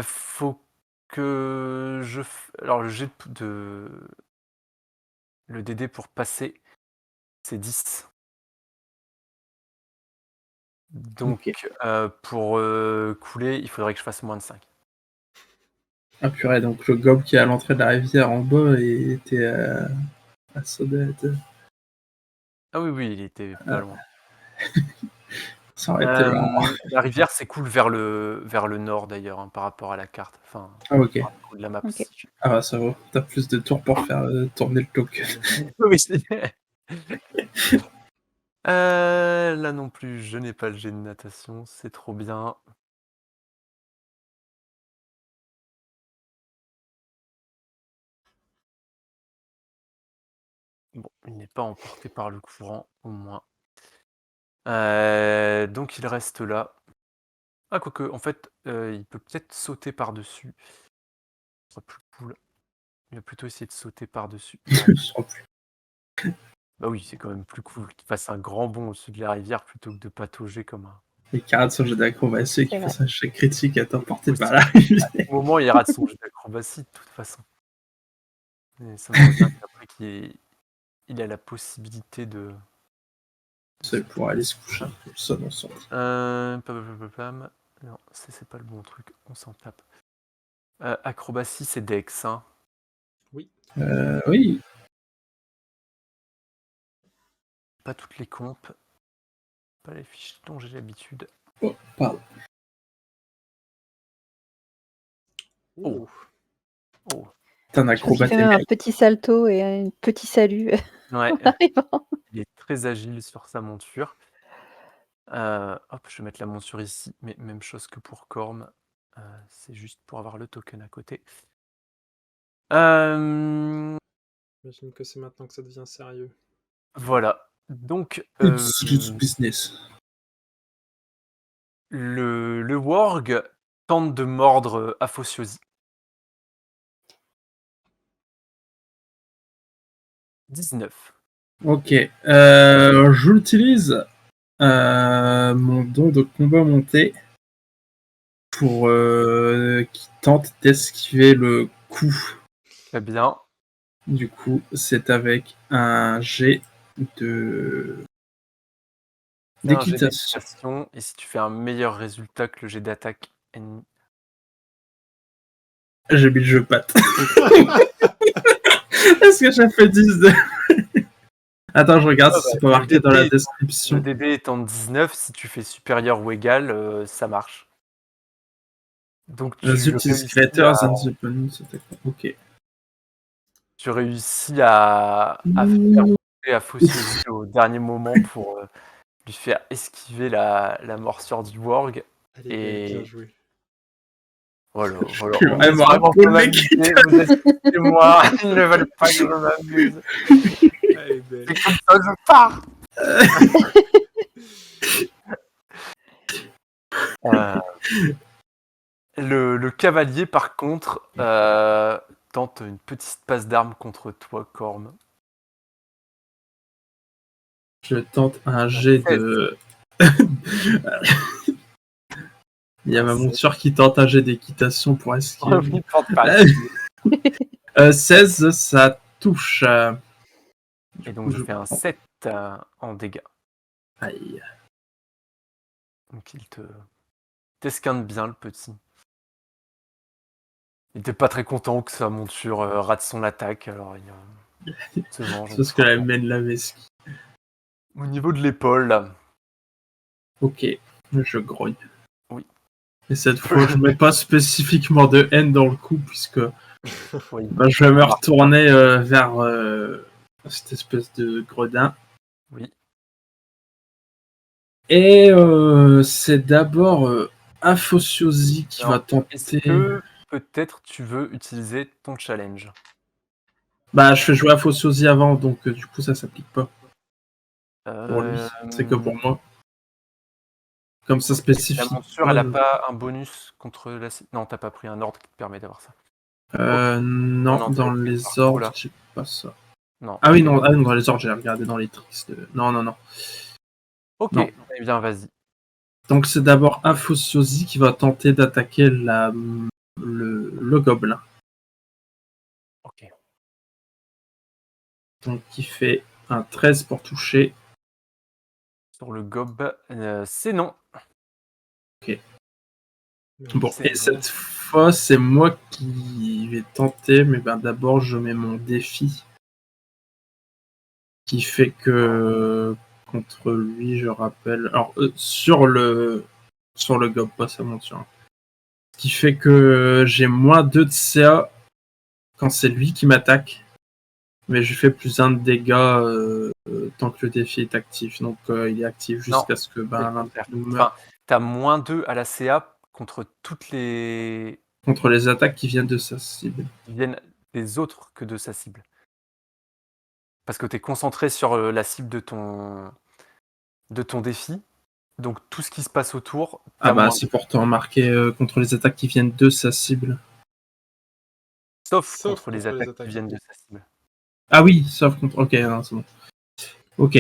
Faut que je... Alors le jet le DD pour passer, c'est 10. Donc Ok. pour couler, il faudrait que je fasse moins de 5. Ah purée, donc le gobe qui est à l'entrée de la rivière en bas était à Sodette. Ah oui, il était pas loin. Ça aurait été marrant. La rivière s'écoule vers le nord d'ailleurs, hein, par rapport à la carte. Enfin, Ah ok. de la map. Ok. Si tu... Ah bah ça va. T'as plus de tours pour faire tourner le token. Oui, là non plus, je n'ai pas le jet de natation, c'est trop bien. Bon, il n'est pas emporté par le courant, au moins. Donc il reste là. Ah, quoique, en fait, il peut peut-être sauter par-dessus. Ce serait plus cool. Il va plutôt essayer de sauter par-dessus. Je sens plus. Bah oui, c'est quand même plus cool qu'il fasse un grand bond au-dessus de la rivière plutôt que de patauger comme un... Les carats son jeu d'acrobatie qui C'est fait un chèque critique à t'emporter Aussi. par la rivière. Au moment, il rate son jeu d'acrobatie, de toute façon. Et ça me revient qu'après qu'il a la possibilité de C'est pour aller se coucher. Ça dans son. Non, c'est pas le bon truc. On s'en tape. Acrobatie, c'est Dex. Hein. Oui. Oui. Pas toutes les compes. Pas les fiches dont j'ai l'habitude. Oh, pardon. Oh. T'es un Je acrobate fais même un petit salto et un petit salut Ouais. en arrivant. Il est très agile sur sa monture. Hop, je vais mettre la monture ici, mais même chose que pour Corm. C'est juste pour avoir le token à côté. J'imagine que c'est maintenant que ça devient sérieux. Voilà. Donc, It's business. le Worg tente de mordre Aphociosi. 19. Ok. J'utilise mon don de combat monté pour qu'il tente d'esquiver le coup. Très bien. Du coup, c'est avec un jet d'équitation. Et si tu fais un meilleur résultat que le jet d'attaque ennemi. J'ai mis le jeu patte. Est-ce que j'ai fait 10 de... Attends, je regarde si c'est pas marqué dans la description. Le DD étant 19, si tu fais supérieur ou égal, ça marche. Donc Ok. Tu réussis à faire monter Aphociosi au dernier moment pour lui faire esquiver la morsure du Worg. Allez, bien joué. Voilà. On est vraiment pour m'amuser, vous excusez moi, ils ne veulent pas que je m'amuse. C'est comme ça que je pars. Le cavalier, par contre, tente une petite passe d'armes contre toi, Corm. Je tente un jet de... Il y a ma monture qui tente un jet d'équitation pour esquiver. 16, ça touche. Et donc je fais un 7 en dégâts. Aïe. Donc il t'esquinte bien, le petit. Il était pas très content que sa monture rate son attaque, alors il se venge. C'est ce que la mène la vesquille. Au niveau de l'épaule, là. Ok, je grogne. Oui. Et cette fois, je mets pas spécifiquement de haine dans le coup, puisque Oui. je vais me retourner vers cette espèce de gredin. Oui. Et c'est d'abord Aphociosi qui va tenter... Est-ce que peut-être tu veux utiliser ton challenge? Bah, je fais jouer Aphociosi avant, donc du coup, ça s'applique pas. Pour lui, c'est que pour moi. Comme ça spécifie. La monture, elle a pas un bonus contre la... Non, t'as pas pris un ordre qui te permet d'avoir ça. Non, dans les ordres, j'ai pas ça. Non. Ah oui, non, dans les ordres, j'ai regardé dans les tricks. Non. Ok, non. Eh bien, vas-y. Donc c'est d'abord Aphociosi qui va tenter d'attaquer le gobelin. Ok. Donc qui fait un 13 pour toucher. Sur le gob, c'est non. Ok. Bon, et cette fois, c'est moi qui vais tenter, mais ben d'abord, je mets mon défi. Qui fait que contre lui, je rappelle... Alors, sur le gob, pas sa monture. Ce qui fait que j'ai moins 2 de CA quand c'est lui qui m'attaque. Mais je fais plus 1 de dégâts tant que le défi est actif. Donc il est actif jusqu'à ce que l'un de nous meure. T'as moins 2 à la CA contre toutes les... Contre les attaques qui viennent de sa cible. Qui viennent des autres que de sa cible. Parce que t'es concentré sur la cible de ton défi. Donc tout ce qui se passe autour... Ah bah c'est pourtant marqué contre les attaques qui viennent de sa cible. Sauf contre les attaques qui viennent de sa cible. Ah oui, sauf contre... Ok, non, c'est bon. Ok.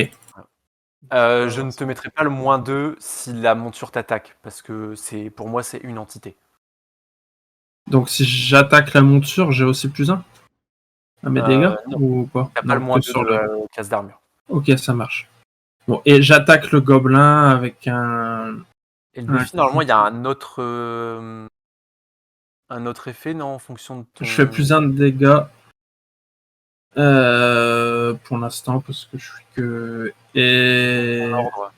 Je ne te mettrai pas le moins 2 si la monture t'attaque, parce que pour moi c'est une entité. Donc si j'attaque la monture, j'ai aussi plus 1 à mes dégâts non. ou pas? T'as pas le moins 2 sur la classe d'armure. Ok, ça marche. Bon, et j'attaque le gobelin avec un... Et le défi, normalement, il y a un autre effet, non, en fonction de ton... Je fais plus 1 de dégâts. Pour l'instant, parce que je suis que... Et... ton ordre.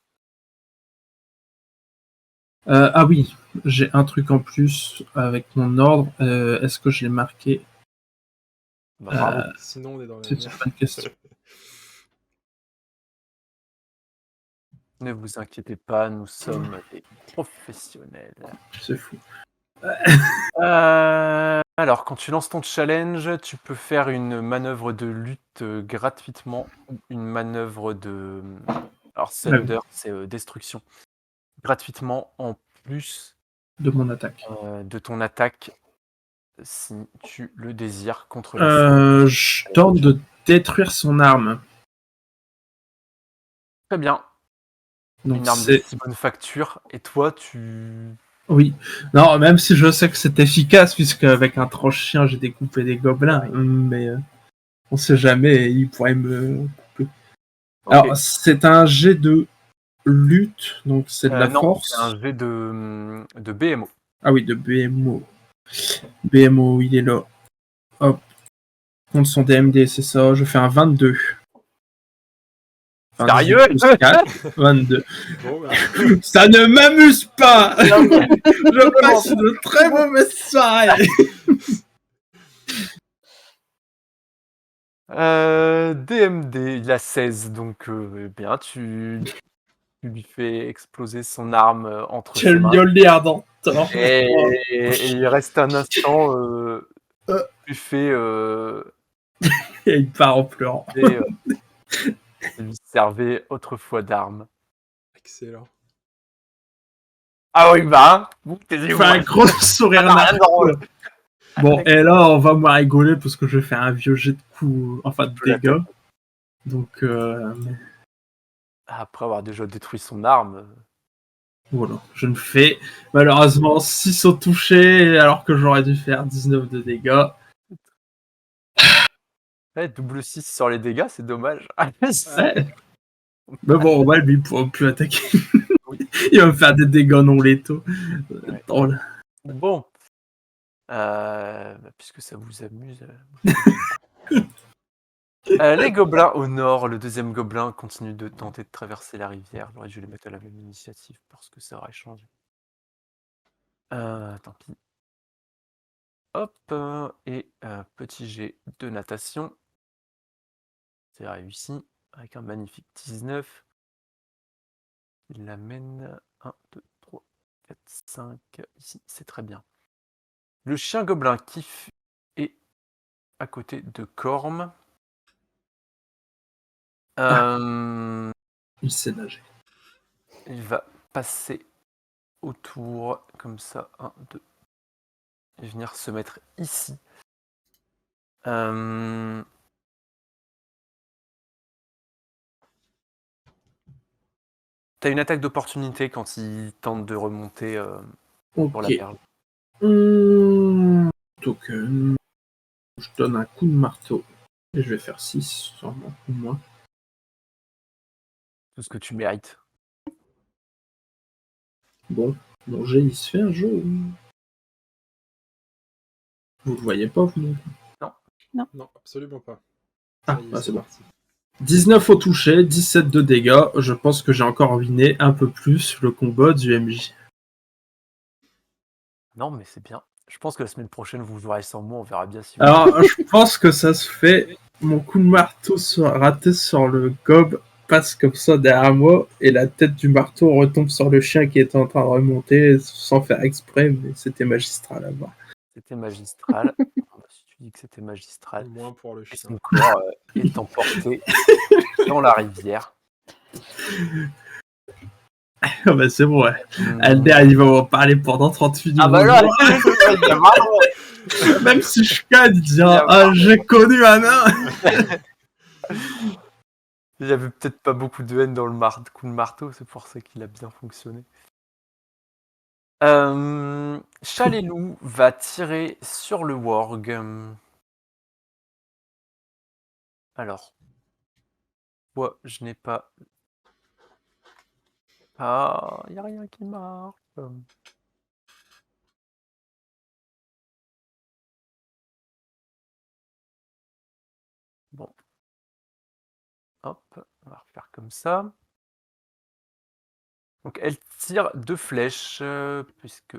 ah oui, j'ai un truc en plus avec mon ordre. Est-ce que je l'ai marqué? Bah, bravo. Sinon, on est dans la C'est une merde. bonne question. Ne vous inquiétez pas, nous sommes des professionnels. C'est fou. Alors, quand tu lances ton challenge, tu peux faire une manœuvre de lutte gratuitement ou une manœuvre de... Alors, Thunder, c'est destruction. Gratuitement, en plus De mon attaque. de ton attaque, si tu le désires, contre la Je tente de détruire son arme. Très bien. Donc Une arme de si bonne facture. Et toi, tu... Oui. Non, même si je sais que c'est efficace, puisque avec un tranche-chien, j'ai découpé des gobelins, mais on sait jamais, il pourrait me couper. Ok. Alors, c'est un jet de lutte, donc c'est de la non, force. c'est un jet de BMO. Ah oui, de BMO. BMO, il est là. Hop. Contre son DMD, c'est ça. Je fais un 22. Enfin, Sérieux 22. Bon, bah, Ça ne m'amuse pas. Non, mais- Je passe une très mauvaise soirée. DMD, il a 16, donc bien, tu lui fais exploser son arme entre ses Quel mains. violet ardent. Et il reste un instant, tu fais Et il part en pleurant. lui servait autrefois d'arme. excellent. Ah oui, bah, vous Il taisez-vous. fait un gros sourire Ah, rien de drôle. Bon, et là, on va me rigoler parce que je fais un vieux jet de coups, enfin de la dégâts. Donc, Après avoir déjà détruit son arme, voilà. Je me fais malheureusement 6 au toucher alors que j'aurais dû faire 19 de dégâts. ouais, double 6 sur les dégâts, c'est dommage. Ouais. Mais bon, ouais, lui, il pourra plus attaquer. Oui. Il va me faire des dégâts non létaux. Ouais. Drôle. Bon. Puisque ça vous amuse. Les gobelins au nord, le deuxième gobelin continue de tenter de traverser la rivière. J'aurais dû les mettre à la même initiative parce que ça aurait changé. Tant pis. Hop, et petit jet de natation. C'est réussi avec un magnifique 19. Il l'amène 1, 2, 3, 4, 5. Ici, c'est très bien. Le chien gobelin qui est à côté de Corm. Il sait nager. Il va passer autour, comme ça, 1, 2, et venir se mettre ici. T'as une attaque d'opportunité quand il tente de remonter pour la Ok. perle. Token. Je donne un coup de marteau. Et je vais faire 6, sûrement, ou moins. Tout ce que tu mérites. Bon, mon jet, il se fait un jeu. Vous le voyez pas, vous non? Non, absolument pas. Ah, Ça y est, bah, c'est bon. parti. 19 au toucher, 17 de dégâts. Je pense que j'ai encore ruiné un peu plus le combat du MJ. Non, mais c'est bien. Je pense que la semaine prochaine, vous jouerez sans moi. On verra bien si vous... Alors, je pense que ça se fait. Mon coup de marteau raté sur le gob passe comme ça derrière moi et la tête du marteau retombe sur le chien qui était en train de remonter sans faire exprès, mais c'était magistral à voir. C'était magistral. Si tu dis que c'était magistral. Au moins pour le Et chien. son corps est emporté dans la rivière. Ah bah c'est bon, ouais. Alder, il va en parler pendant 30 minutes. Ah bah là, même si je canne, il dit j'ai connu un nain. Il n'y avait peut-être pas beaucoup de haine dans le coup de marteau, c'est pour ça qu'il a bien fonctionné. Chalelou va tirer sur le warg. Alors, moi je n'ai pas pas. Il n'y a rien qui marche. Bon. Hop, on va refaire comme ça. Donc elle tire 2 flèches, puisque...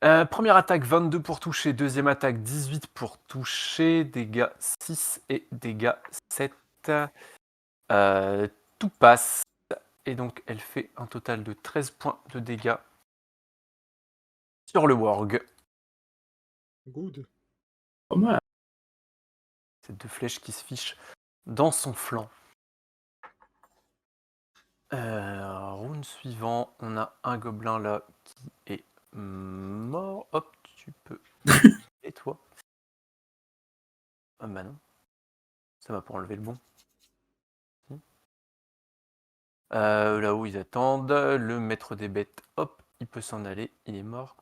première attaque 22 pour toucher, deuxième attaque 18 pour toucher, dégâts 6 et dégâts 7. Tout passe, et donc elle fait un total de 13 points de dégâts sur le warg. Good. Pas mal. Ces 2 flèches qui se fichent dans son flanc. Round suivant, on a un gobelin là qui est mort. Hop, tu peux. Et toi? Ah bah non. Ça va pour enlever le bon. Là-haut, ils attendent. Le maître des bêtes, hop, il peut s'en aller. Il est mort.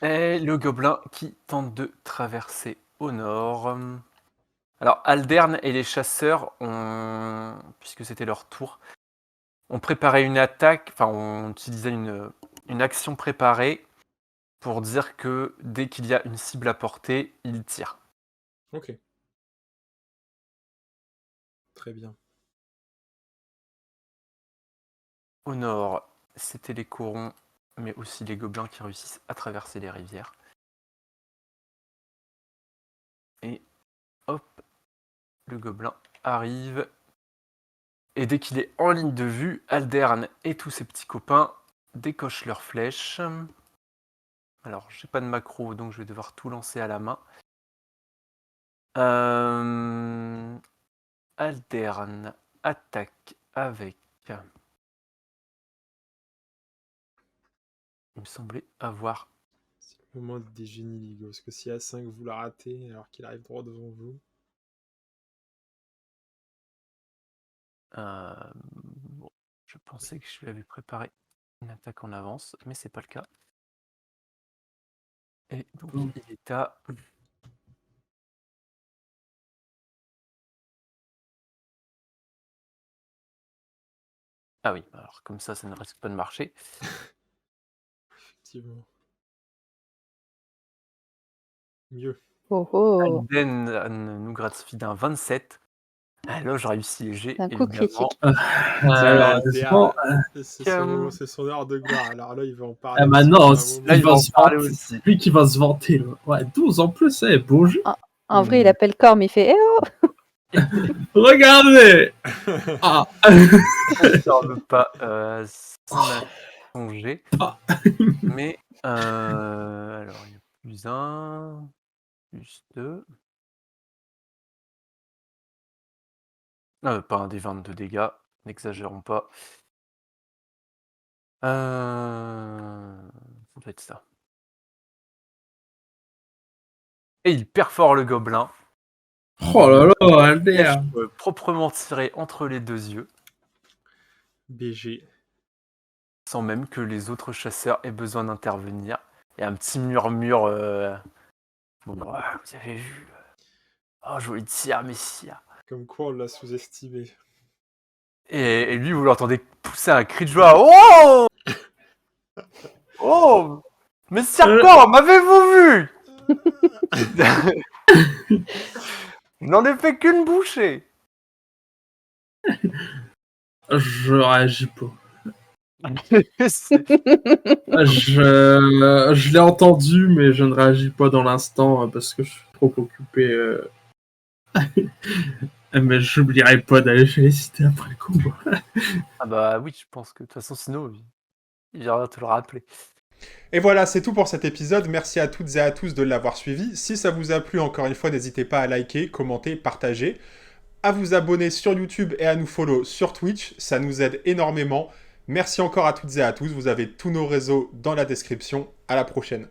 Et le gobelin qui tente de traverser au nord. Alors, Aldern et les chasseurs, puisque c'était leur tour, ont préparé une attaque, enfin, on utilisait une action préparée pour dire que dès qu'il y a une cible à portée, ils tirent. Ok. Très bien. Au nord, c'était les corons, mais aussi les gobelins qui réussissent à traverser les rivières. Et hop, le gobelin arrive. Et dès qu'il est en ligne de vue, Aldern et tous ses petits copains décochent leurs flèches. Alors, j'ai pas de macro, donc je vais devoir tout lancer à la main. Aldern attaque avec... Il me semblait avoir... C'est le moment des génies, Ligo. Parce que si à 5 vous la ratez alors qu'il arrive droit devant vous. Bon, je pensais que je lui avais préparé une attaque en avance, mais c'est pas le cas. Et donc il est à... Ah oui, alors comme ça ne risque pas de marcher. Effectivement. Mieux. Oh oh. Alden nous gratifie d'un 27. Là, je réussis les jets, C'est un coup évidemment. critique. C'est son heure de gloire. Alors là, il va en parler. Maintenant, Là, il va en parler aussi. Lui qui va se vanter. Là. Ouais, 12 en plus, c'est beau jeu. En vrai, il appelle Corm, il fait Eh oh Regardez Ah Ça ne veut pas songer. Mais, alors, il y a plus 1, plus 2. Pas un des 22 dégâts, n'exagérons pas. Ça doit être ça. Et il perfore le gobelin. Oh là là, Alder Proprement tiré entre les 2 yeux. BG. Sans même que les autres chasseurs aient besoin d'intervenir. Il y a un petit murmure. Bon, bah, vous avez vu. Oh, joli tir, messire. Comme quoi, on l'a sous-estimé. Et lui, vous l'entendez pousser un cri de joie. Oh Oh Messire Corm, m'avez-vous vu? Je n'en ai fait qu'une bouchée. Je réagis pas. C'est- Je l'ai entendu, mais je ne réagis pas dans l'instant parce que je suis trop occupé. Mais j'oublierai pas d'aller féliciter après le coup. Ah bah oui, je pense que de toute façon, sinon, il viendra te le rappeler. Et voilà, c'est tout pour cet épisode. Merci à toutes et à tous de l'avoir suivi. Si ça vous a plu, encore une fois, n'hésitez pas à liker, commenter, partager, à vous abonner sur YouTube et à nous follow sur Twitch. Ça nous aide énormément. Merci encore à toutes et à tous. Vous avez tous nos réseaux dans la description. À la prochaine.